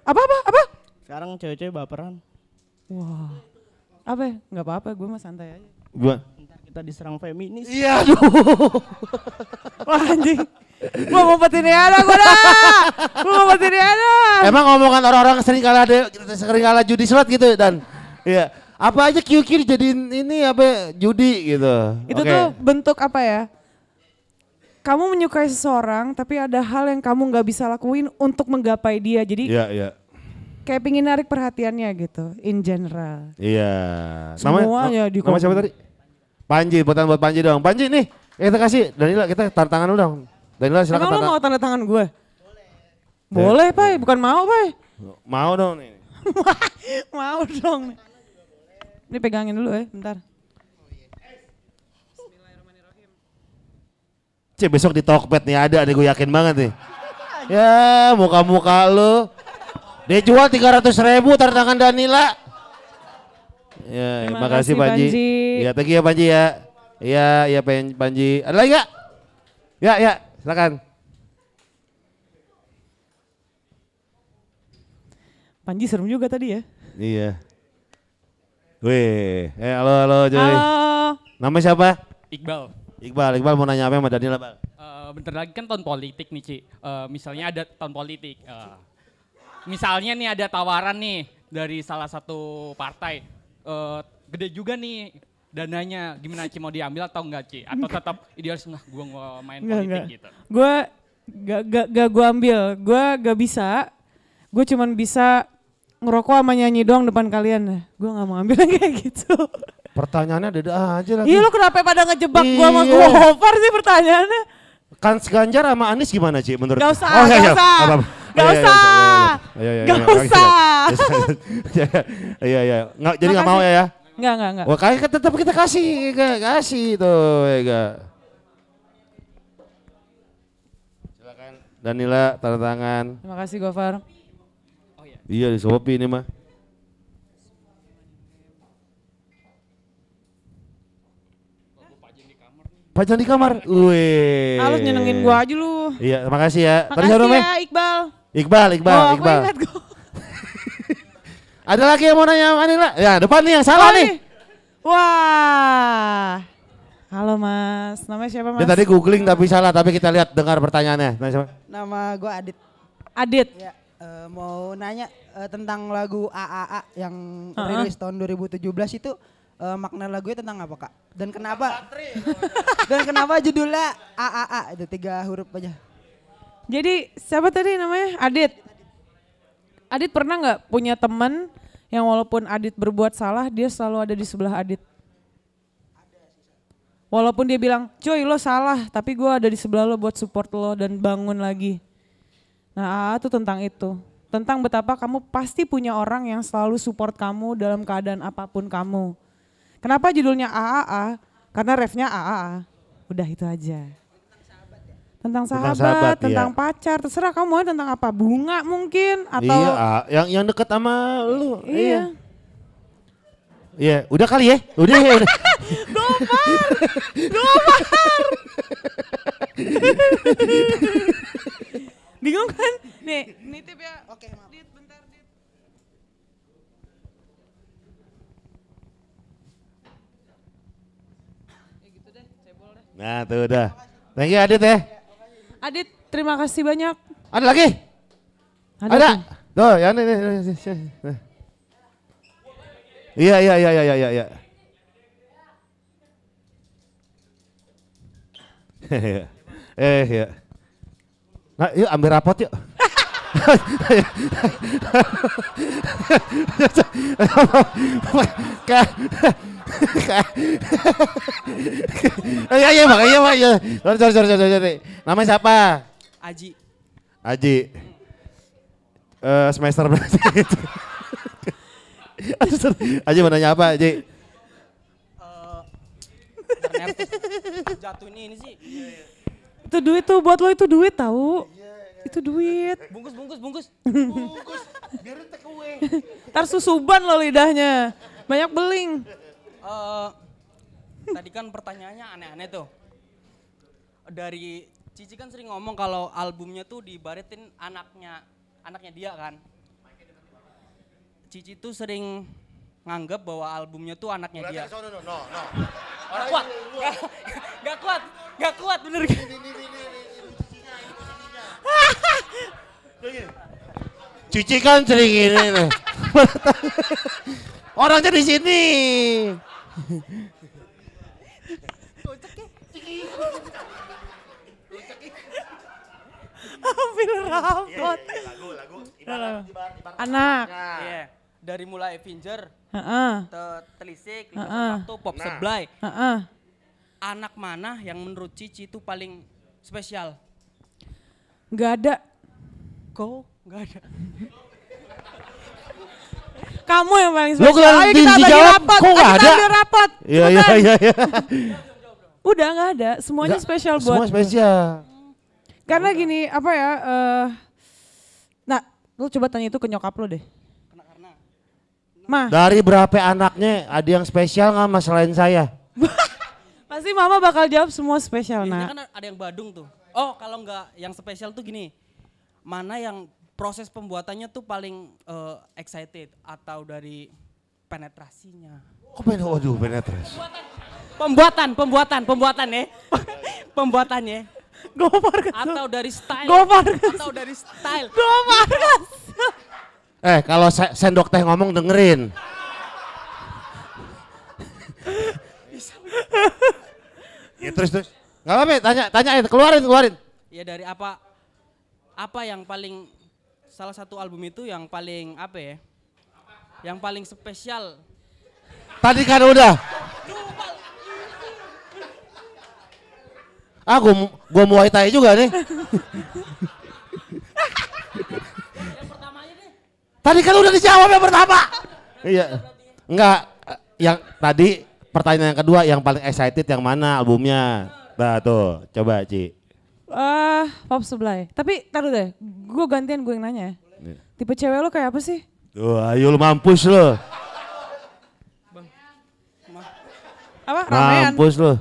Apa?
Sekarang cewek-cewek baperan.
Wah. Apa ya? Nggak apa-apa, gue mah santai aja.
Gua.
Ntar kita diserang feminis.
Iya aduh.
Wah anjing. Gue ngumpet ini ada gue dah.
Emang ngomongan orang-orang sering kalah judi slot gitu dan iya. Apa aja Q dijadiin ini apa judi gitu.
Itu tuh bentuk apa ya? Kamu menyukai seseorang tapi ada hal yang kamu nggak bisa lakuin untuk menggapai dia. Jadi
Iya.
kayak pingin narik perhatiannya gitu in general.
Iya.
Semuanya
nama siapa tadi? Panji, buat Panji dong. Panji nih, kita kasih Danila kita tanda tangan dulu dong. Danila silakan.
Emang lo mau tanda tangan gue? Boleh, Pai. Bukan mau, Pai.
Mau dong nih.
Mau dong. Ini pegangin dulu ya, bentar.
Cek besok di Tokped nih ada nih gue yakin banget nih. Ya muka-muka lu. Dia jual 300.000 tanda tangan Danila. Ya, terima kasih Panji. Ya, thank you ya Panji ya. Iya Panji. Ada lagi gak? Ya, silakan.
Panji serem juga tadi ya.
Iya. Wih, halo Joy.
Halo.
Nama siapa?
Iqbal.
Mau nanya apa sama Danila, Bang?
Bentar lagi kan tahun politik nih, Ci. Misalnya ada tahun politik. Misalnya nih ada tawaran nih dari salah satu partai. Gede juga nih dananya. Gimana Ci, mau diambil atau enggak Ci? Atau tetap idealis gue main politik gitu?
Gue gak gue ambil. Gue gak bisa. Gue cuman bisa ngerokok sama nyanyi doang depan kalian. Gue gak mau ambil yang kayak gitu.
Pertanyaannya ada aja lagi.
Iya lo kenapa pada ngejebak gue sama Gofar sih pertanyaannya?
Kan Ganjar sama Anies gimana Ci menurut?
Gak usah.
Iya. Jadi gak mau ya?
Enggak.
Wah kayak tetap kita kasih tuh ya. Silakan Danila tanda tangan.
Terima kasih Gofar.
Iya di Shopee ini mah. Pajang di kamar. Wih.
Harus nyenengin gua aja lu.
Iya, makasih ya.
Makasih ya Iqbal.
Iqbal.
Aku ingat gua.
Ada lagi yang mau nanya Anila? Ya depan nih yang salah nih.
Wah. Halo Mas, namanya siapa Mas?
Dia tadi googling tapi salah, tapi kita lihat dengar pertanyaannya.
Nama gue
Adit.
Ya, mau nanya tentang lagu AAA yang rilis tahun 2017 itu makna lagunya tentang apa Kak? Dan kenapa judulnya AAA itu 3 huruf aja?
Jadi siapa tadi namanya? Adit. Adit pernah nggak punya teman yang walaupun Adit berbuat salah dia selalu ada di sebelah Adit? Walaupun dia bilang, cuy lo salah tapi gue ada di sebelah lo buat support lo dan bangun lagi. Nah AAA tuh tentang itu. Tentang betapa kamu pasti punya orang yang selalu support kamu dalam keadaan apapun kamu. Kenapa judulnya AAA? Karena refnya AAA. Udah itu aja. Tentang sahabat, tentang pacar, terserah kamu mau tentang apa, bunga mungkin atau
iya, yang deket sama lu.
Iya.
Iya, udah kali ya? Udah.
Gofar. Bingung kan? Nih, nitip ya.
Oke, maaf.
Dit, bentar, Dit. Ya gitu deh, cebol deh.
Nah tuh udah. Thank you Adit ya.
Adit, terima kasih banyak.
Ada lagi? Ada. Tuh, ya nih. Iya. Ya. Nah, yuk ambil rapot yuk. Iya Bang, iya. Sorry. Namanya siapa?
Aji.
Aji. Semester berapa? Aji mau nanya apa, Aji?
Jatuh ini sih.
Itu duit tuh buat lo, itu duit tahu. Itu duit.
Bungkus.
Biarin take away.
Ntar susuban lo lidahnya. Banyak beling.
Tadi kan pertanyaannya aneh-aneh tuh. Dari Cici kan sering ngomong kalau albumnya tuh dibaritin anaknya dia kan. Cici tuh sering nganggap bahwa albumnya tuh anaknya dia.
No.
Gak kuat bener kan?
Cici kan sering ini nih. Orangnya di sini.
Ambil rapot.
Lagu.
Anak.
Iya. Dari mulai Avenger,
Heeh.
Telisik,
Heeh.
waktu Pop Supply.
Heeh.
Anak mana yang menurut Cici itu paling spesial?
Gak ada.
Kok nggak ada?
Kamu yang paling
Lo
spesial. Ayo kita bagi
dijawab,
rapot.
kok nggak
Ayo kita
ada?
ambil rapot.
Iya.
Udah gak ada. Semuanya spesial buat.
Semua spesial.
Karena gini, apa ya. Nah, lu coba tanya itu ke nyokap lu deh. Ma,
Dari berapa anaknya ada yang spesial nggak mas selain saya?
pasti mama bakal jawab semua spesial,
Biasanya
nak.
kan ada yang Badung tuh. Oh kalau nggak yang spesial tuh gini. Mana yang proses pembuatannya tuh paling excited atau dari penetrasinya?
Kok penetrasi.
Pembuatan ya. Pembuatannya.
Gopar kan?
Atau dari style.
Gopar kan?
Atau dari style.
Gopar kan?
Kalau sendok teh ngomong dengerin. Ya terus. Gak apa-apa, tanya keluarin.
Ya dari apa yang paling salah satu album itu yang paling apa ya? Yang paling spesial.
Tadi kan udah. Gua Muay Thai juga nih. Tadi kan udah dijawab yang pertama. Iya. Enggak, yang tadi pertanyaan yang kedua yang paling excited yang mana albumnya? Nah tuh, coba Ci.
Pop Supply. Tapi taruh deh, gue gantian gue yang nanya ya. Tipe cewek lo kayak apa sih?
Tuh, ayo lu mampus lu.
Apa? Ramean?
Mampus lu.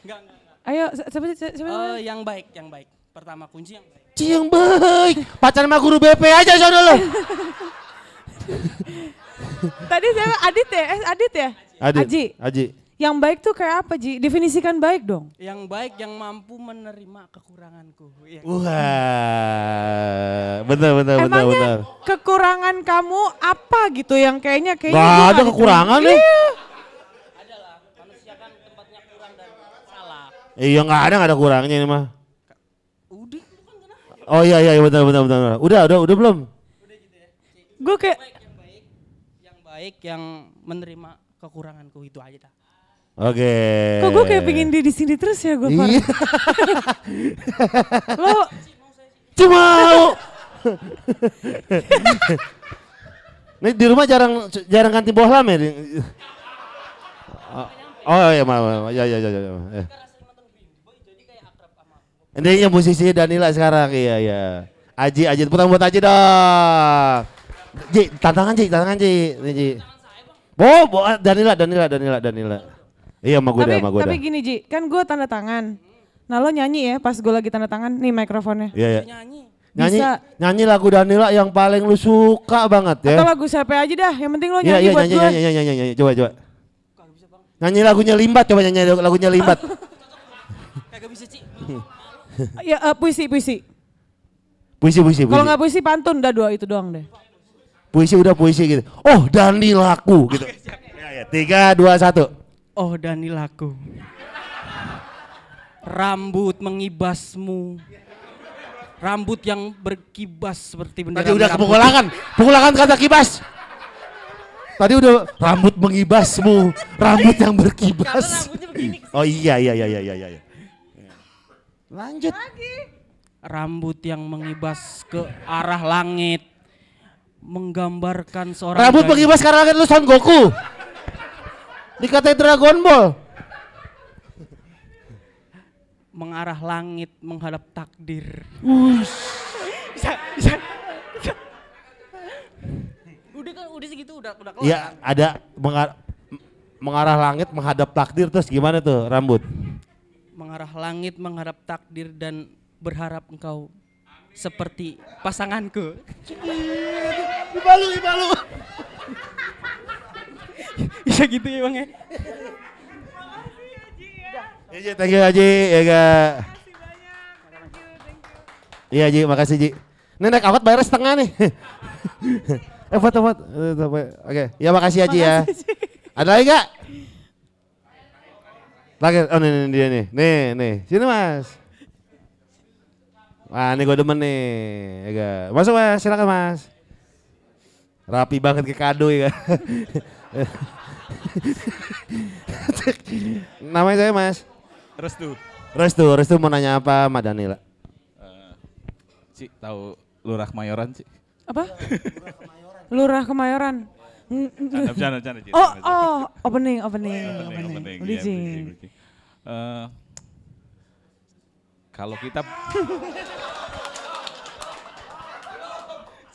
Enggak.
Ayo, siapa namanya?
Yang baik. Pertama kunci yang baik.
Ci yang baik. Pacaran sama guru BP aja sono lu.
Tadi siapa? Adit ya? Adit ya? Aji. Yang baik tuh kayak apa, Ji? Definisikan baik dong.
Yang baik yang mampu menerima kekuranganku. Ya.
Wah, bener.
Emangnya kekurangan kamu apa gitu yang kayaknya
Gak ada kekurangan nih.
Adalah manusia kan tempatnya kurang dan salah.
Iya gak ada kurangnya ini mah.
Udah itu kan kenapa?
Oh iya bener. Udah belum?
Gue kayak
Yang baik yang menerima kekuranganku itu aja dah.
Oke.
kok gue kayak pingin dia di sini terus ya gue.
Iya.
Lo
Cuma. Nih di rumah jarang ganti bohlam ya? Oh iya, maaf. Ya. Ini yang musisi Danila sekarang, iya. Aji, tepuk tangan buat Aji dong. Ji, tantangan Ji. Nih Ji. Danila. Iya sama gue
tapi gini Ji, kan gue tanda tangan. Nah lo nyanyi ya pas gue lagi tanda tangan, nih mikrofonnya.
Iya.
Bisa.
Nyanyi lagu Danila yang paling lu suka banget ya.
Atau lagu siapa aja dah, yang penting lo nyanyi buat gue.
Nyanyi, coba. Nyanyi lagunya Limbat, coba nyanyi lagunya Limbat.
Kagak bisa Ci.
Ya puisi.
Puisi.
Kalau nggak puisi pantun, udah 2 itu doang deh.
Puisi udah puisi gitu. Oh Danilaku gitu. Ya, 3, 2, 1.
Oh Danilaku, rambut mengibasmu, rambut yang berkibas seperti bendera.
Tadi udah kepukulangan kata kibas. Tadi udah rambut mengibasmu, rambut yang berkibas. Oh iya. Lanjut.
Rambut yang mengibas ke arah langit, menggambarkan seorang
Rambut mengibas karena lu Son Goku. Dikatain Dragon Ball.
mengarah langit menghadap takdir. Udah segitu udah kelar.
Iya, ada mengarah langit menghadap takdir, terus gimana tuh rambut?
Mengarah langit menghadap takdir dan berharap engkau seperti pasanganku.
Dibalu.
Bisa gitu ya Bang ya.
Iya, thank you Haji, ya gak? Iya Ji, makasih Ji. Ini naik angkot bayar setengah nih. Foto. Oke, ya makasih Haji ya. Ada lagi gak? Lagi, oh nih dia nih. Nih, sini Mas. Wah ini gue demen nih, ya gak? Masuk Mas, silakan Mas. Rapi banget ke kado ya gak? Namanya saya Mas. Restu mau nanya apa Mbak Danila?
Ci, tahu Lurah Kemayoran, Ci?
Apa? Lurah Kemayoran.
Bercanda, Ci.
Opening.
Iya,
Bridging.
Kalau kita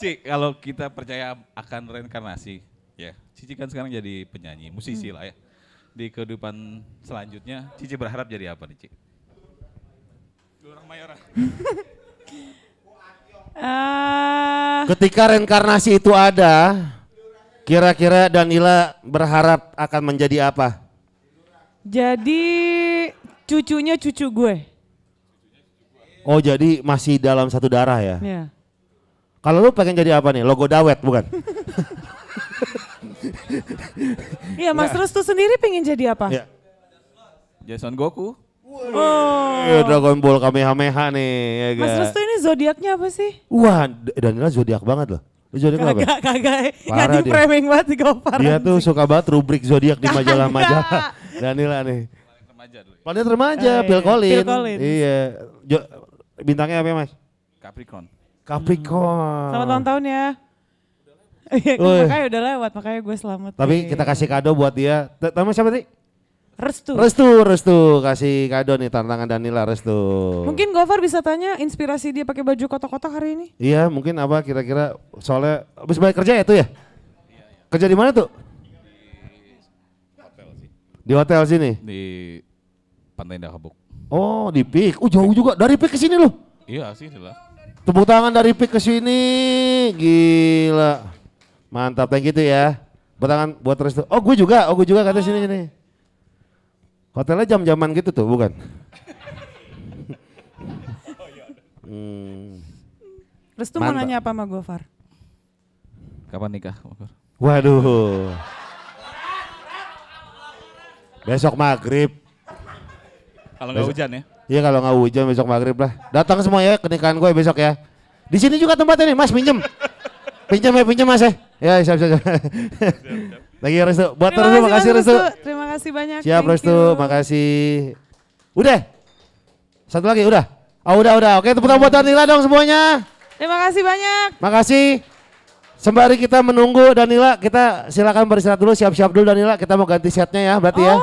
Ci, kalau kita percaya akan reinkarnasi, ya, Cici kan sekarang jadi penyanyi, musisi lah ya. Di kehidupan selanjutnya, Cici berharap jadi apa nih, Ci? Lurah Kemayoran.
Ketika reinkarnasi itu ada, kira-kira Danila berharap akan menjadi apa?
Jadi cucunya cucu gue.
Oh jadi masih dalam satu darah ya?
Iya.
Kalau lu pengen jadi apa nih? Logo dawet bukan?
Iya Mas Restu sendiri pengen jadi apa?
Ya.
Jason Goku.
Dragon Ball Kamehameha nih ya
Mas
gak?
Restu ini zodiaknya apa sih?
Wah Danila zodiak banget loh. Lu zodiak apa?
Kagak.
Parah
Ngaji
dia.
framing banget di Gopar.
Dia tuh suka banget rubrik zodiak di majalah-majalah. Danila nih.
Remaja dulu.
Planet remaja,
Oh, iya.
Phil Collins.
Phil Collins.
Iya. Bintangnya apa Mas?
Capricorn.
Capricorn.
Selamat ulang tahun ya. Iya,
Wih.
makanya udah lewat, makanya gue selamat.
Tapi kita kasih kado buat dia. Nama siapa tadi?
Restu.
Restu. Kasih kado nih tantangan Danila Restu.
Mungkin Gofar bisa tanya inspirasi dia pakai baju kotak-kotak hari ini?
Iya mungkin apa kira-kira soalnya habis balik kerja ya tuh ya? Kerja di mana tuh? Di hotel sini?
Di Pantai Indah Kapuk.
Oh di PIK. Jauh juga dari PIK ke sini loh.
Iya sih, lah.
Tepuk tangan dari PIK ke sini. Gila. Mantap, thank you ya. Tepuk tangan buat Restu. Oh gue juga kata sini. Hotelnya jam-jaman gitu tuh, bukan?
Restu mau
Mantap.
nanya apa sama Gofar?
Kapan nikah?
Waduh. Besok maghrib.
Kalau nggak hujan ya?
Iya kalau nggak hujan besok maghrib lah. Datang semua ya ke nikahan gue besok ya. Di sini juga tempatnya nih, Mas pinjem. Pinjem Mas ya. Ya siap. Lagi Restu. Buat Restu, makasih Restu.
Terima kasih banyak.
Siap
thank
Restu,
you.
makasih. Udah. Satu lagi udah. Oh udah. Oke tepuk tangan buat Danila dong semuanya.
Terima kasih banyak.
Makasih. Sembari kita menunggu Danila, kita silakan beristirahat dulu, siap-siap dulu Danila. Kita mau ganti setnya ya, berarti ya.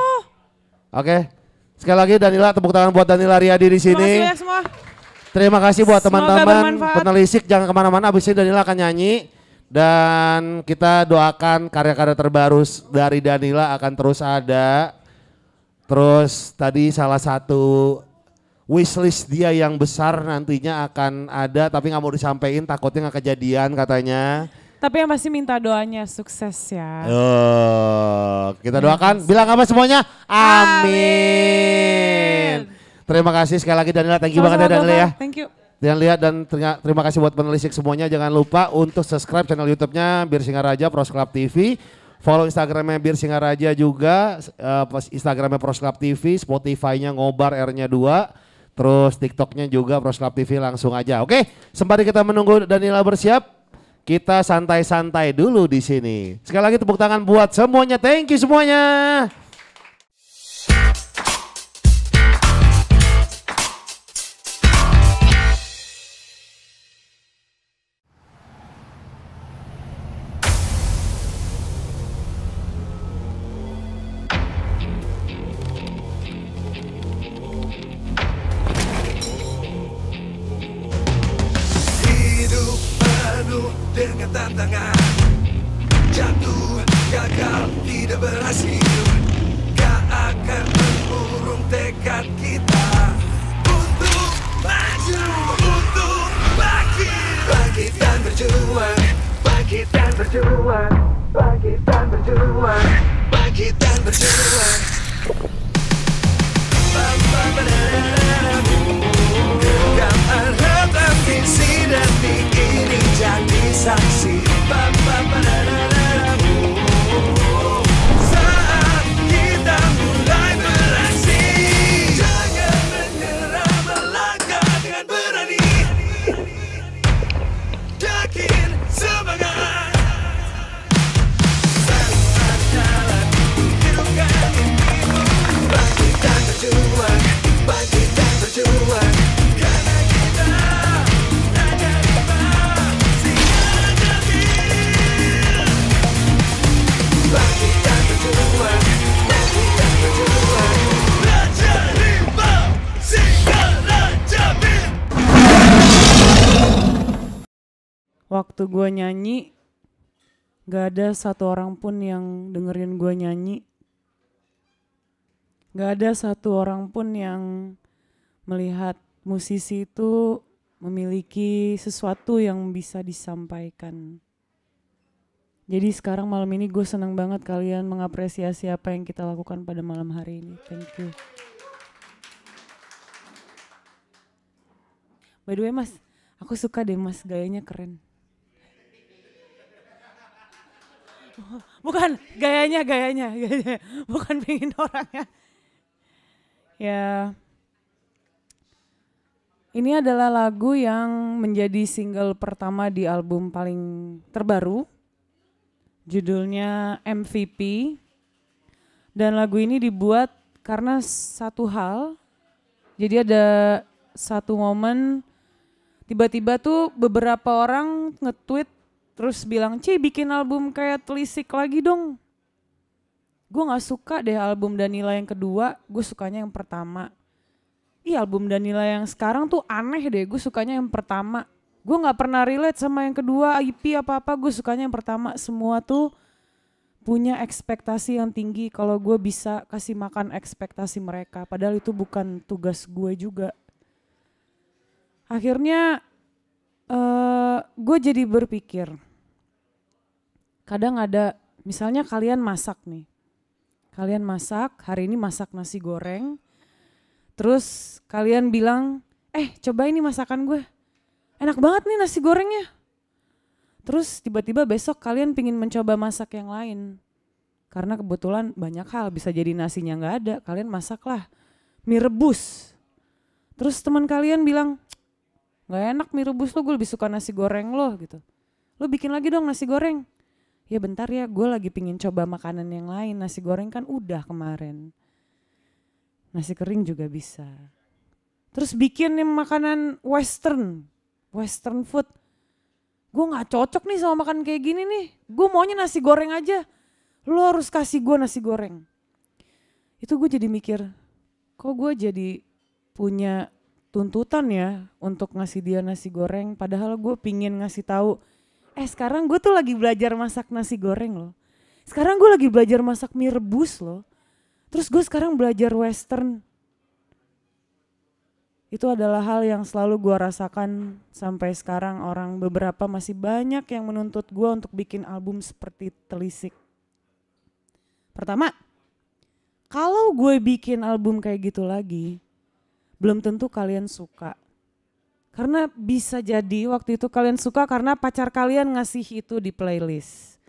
Oke. Sekali lagi Danila, tepuk tangan buat Danila Riyadi di
Terima kasih
sini.
banyak semua.
Terima kasih buat
Semoga
teman-teman
bermanfaat.
penelisik, jangan kemana-mana, abis ini Danila akan nyanyi. Dan kita doakan karya-karya terbaru dari Danila akan terus ada. Terus tadi salah satu wishlist dia yang besar nantinya akan ada, tapi nggak mau disampaikan, takutnya nggak kejadian katanya.
Tapi yang pasti minta doanya sukses ya.
Kita doakan, bilang apa semuanya? Amin. Terima kasih sekali lagi Danila, thank you banget ya
Sama-sama,
Danila ya.
Gofar. Thank you.
yang lihat dan terima kasih buat penelisik semuanya. Jangan lupa untuk subscribe channel YouTube-nya Bir Singaraja Pros Club TV. Follow Instagramnya Bir Singaraja juga, Instagramnya Pros Club TV, Spotify-nya Ngobar R-nya 2, terus TikTok-nya juga Pros Club TV, langsung aja. Oke, sembari kita menunggu Danila bersiap, kita santai-santai dulu di sini. Sekali lagi tepuk tangan buat semuanya, thank you semuanya.
Dengan tantangan, jatuh, gagal, tidak berhasil, gak akan mengurung tekad kita untuk maju, untuk bangkit, bangkit dan berjuang, bangkit dan berjuang, bangkit dan berjuang, bangkit dan berjuang. Genggam erat ambisi detik ini jadi saksi. Saat kita mulai beraksi, jangan menyerah, melangkah dengan berani, yakin semangat. Saat jalan hidupkan mimpimu, bangkit dan berjuang, bangkit dan berjuang. Karena kita hanya 5 singa jambil. Bangkit dan berjuang, bangkit dan berjuang. Raja 5 singa jambil.
Waktu gue nyanyi, gak ada satu orang pun yang dengerin gue nyanyi. Gak ada satu orang pun yang melihat musisi itu memiliki sesuatu yang bisa disampaikan. Jadi sekarang malam ini gue senang banget kalian mengapresiasi apa yang kita lakukan pada malam hari ini. Thank you. By the way Mas, aku suka deh Mas, gayanya keren. Bukan gayanya, bukan pengen orangnya. Ya, ini adalah lagu yang menjadi single pertama di album paling terbaru. Judulnya MVP. Dan lagu ini dibuat karena satu hal. Jadi ada satu momen tiba-tiba tuh beberapa orang nge-tweet terus bilang, "Ci, bikin album kayak Telisik lagi dong." Gue gak suka deh album Danila yang kedua, gue sukanya yang pertama. Album Danila yang sekarang tuh aneh deh, gue sukanya yang pertama. Gue gak pernah relate sama yang kedua, IP apa-apa, gue sukanya yang pertama. Semua tuh punya ekspektasi yang tinggi, kalau gue bisa kasih makan ekspektasi mereka. Padahal itu bukan tugas gue juga. Akhirnya gue jadi berpikir, kadang ada, misalnya kalian masak nih. Kalian masak, hari ini masak nasi goreng. Terus kalian bilang, coba ini masakan gue. Enak banget nih nasi gorengnya. Terus tiba-tiba besok kalian pingin mencoba masak yang lain. Karena kebetulan banyak hal, bisa jadi nasinya gak ada. Kalian masaklah mie rebus. Terus teman kalian bilang, gak enak mie rebus lo, gue lebih suka nasi goreng lo gitu. Lo bikin lagi dong nasi goreng. Ya bentar ya, gue lagi pingin coba makanan yang lain. Nasi goreng kan udah kemarin. Nasi kering juga bisa. Terus bikin yang makanan western food. Gue gak cocok nih sama makan kayak gini nih. Gue maunya nasi goreng aja. Lo harus kasih gue nasi goreng. Itu gue jadi mikir, kok gue jadi punya tuntutan ya untuk ngasih dia nasi goreng. Padahal gue pingin ngasih tahu, sekarang gue tuh lagi belajar masak nasi goreng loh. Sekarang gue lagi belajar masak mie rebus loh. Terus gue sekarang belajar western. Itu adalah hal yang selalu gue rasakan sampai sekarang. Orang beberapa masih banyak yang menuntut gue untuk bikin album seperti Telisik. Pertama, kalau gue bikin album kayak gitu lagi, belum tentu kalian suka. Karena bisa jadi waktu itu kalian suka karena pacar kalian ngasih itu di playlist.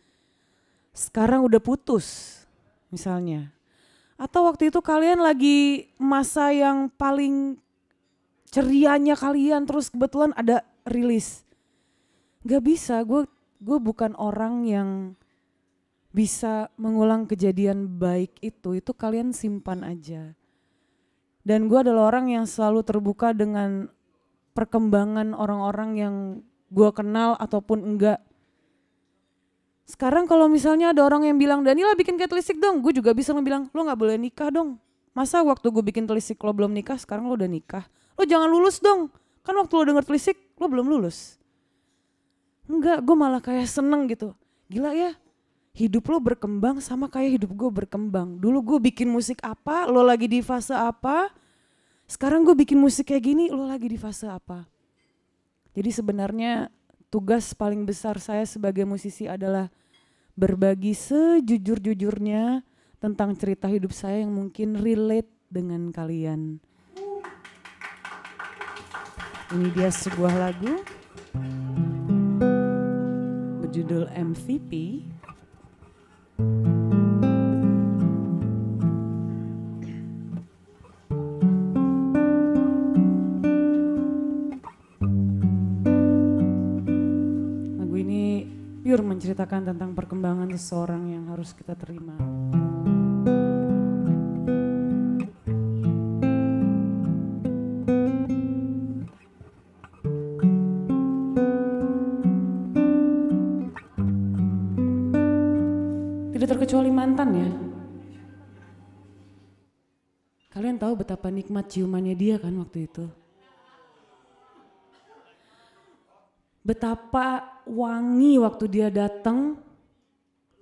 Sekarang udah putus misalnya. Atau waktu itu kalian lagi masa yang paling cerianya kalian terus kebetulan ada rilis. Gak bisa, gue bukan orang yang bisa mengulang kejadian baik itu kalian simpan aja. Dan gue adalah orang yang selalu terbuka dengan perkembangan orang-orang yang gue kenal ataupun enggak. Sekarang kalau misalnya ada orang yang bilang, Danila bikin telisik dong, gue juga bisa bilang, lo gak boleh nikah dong. Masa waktu gue bikin telisik lo belum nikah, sekarang lo udah nikah. Lo jangan lulus dong, kan waktu lo denger telisik lo belum lulus. Enggak, gue malah kayak seneng gitu. Gila ya, hidup lo berkembang sama kayak hidup gue berkembang. Dulu gue bikin musik apa, lo lagi di fase apa. Sekarang gue bikin musik kayak gini, lo lagi di fase apa. Jadi sebenarnya tugas paling besar saya sebagai musisi adalah berbagi sejujur-jujurnya tentang cerita hidup saya yang mungkin relate dengan kalian. Ini dia sebuah lagu berjudul MVP. Pure menceritakan tentang perkembangan seseorang yang harus kita terima. Tidak terkecuali mantan ya. Kalian tahu betapa nikmat ciumannya dia kan waktu itu. Betapa wangi waktu dia datang,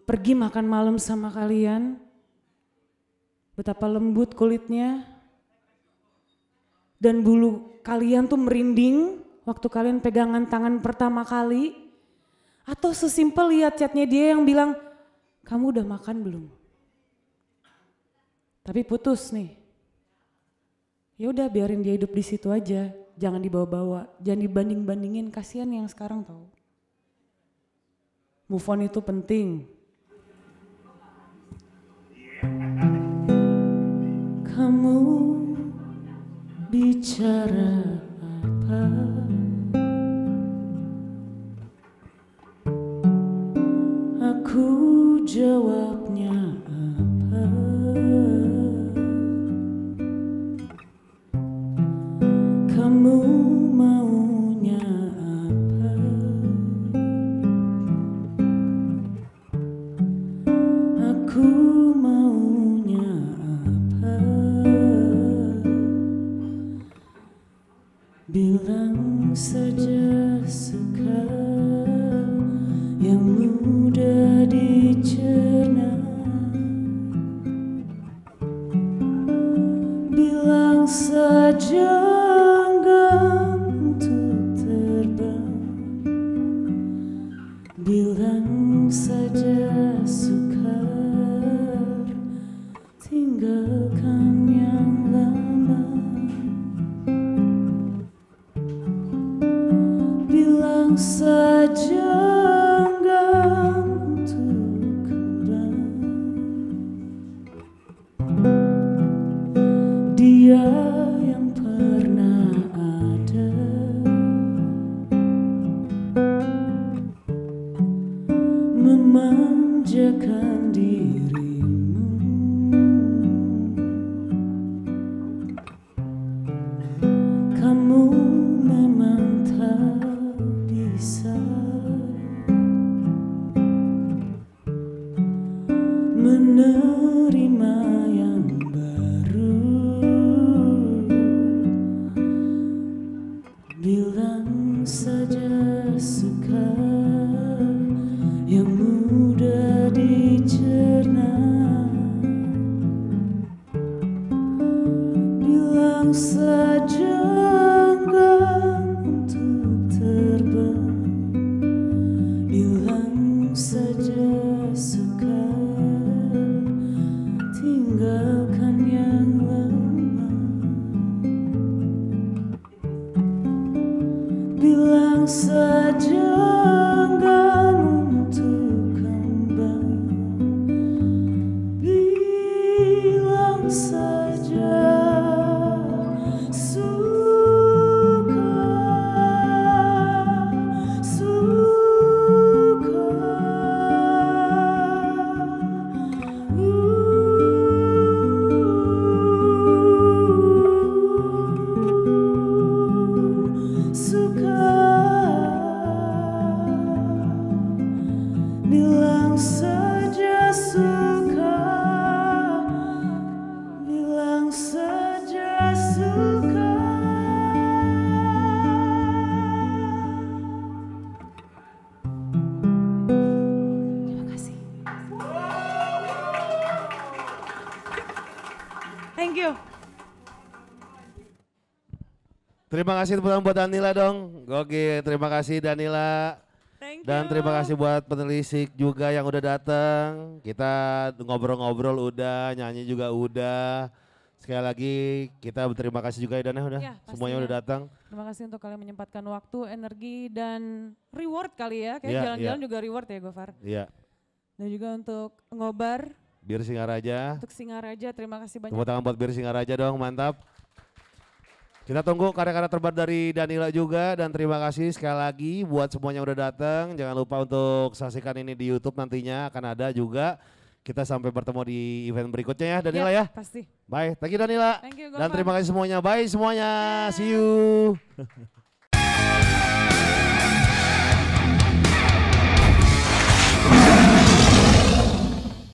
pergi makan malam sama kalian. Betapa lembut kulitnya. Dan bulu kalian tuh merinding waktu kalian pegangan tangan pertama kali. Atau sesimpel lihat chatnya dia yang bilang, kamu udah makan belum? Tapi putus nih. Ya udah biarin dia hidup di situ aja. Jangan dibawa-bawa, jangan dibanding-bandingin, kasihan yang sekarang tahu. Move on itu penting. Kamu bicara apa? Aku jawabnya apa? Kamu maunya apa? Aku maunya apa? Bilang saja suka yang mudah dicerna. Bilang saja bilang saja sukar, tinggalkan yang lama. Bilang saja enggak untuk kembali. Dia yang pernah ada memanjakan dirimu. Kamu memang tak bisa menerima yang baru. Bilang saja suka yang mudah dicerna. Bilang saja enggak untuk terbang. Bilang saja sukar, tinggalkan yang lama. Bilang saja suka, bilang saja suka. Terima kasih. Thank you.
Terima kasih teman buat Danila dong. Oke, terima kasih Danila.
Thank
Dan
you.
terima kasih buat penelisik juga yang udah datang. Kita ngobrol-ngobrol udah, nyanyi juga udah. Sekali lagi kita berterima kasih juga ya Dan ya udah.
Ya,
Semuanya udah datang.
Terima kasih untuk kalian menyempatkan waktu, energi, dan reward kali ya. Kayak
Iya,
jalan-jalan
iya.
juga reward ya Gofar.
Iya.
Dan juga untuk Ngobar,
Bir Singaraja.
untuk Singaraja, terima kasih banyak.
Tepuk tangan buat Bir Singaraja dong, mantap. Kita tunggu karya-karya terbaru dari Danila juga dan terima kasih sekali lagi buat semuanya yang udah datang. Jangan lupa untuk saksikan ini di YouTube nantinya akan ada juga. Kita sampai bertemu di event berikutnya ya Danila ya.
Pasti.
Bye, thank you Danila.
Thank you,
Dan
Gofar.
terima kasih semuanya. Bye semuanya. See you.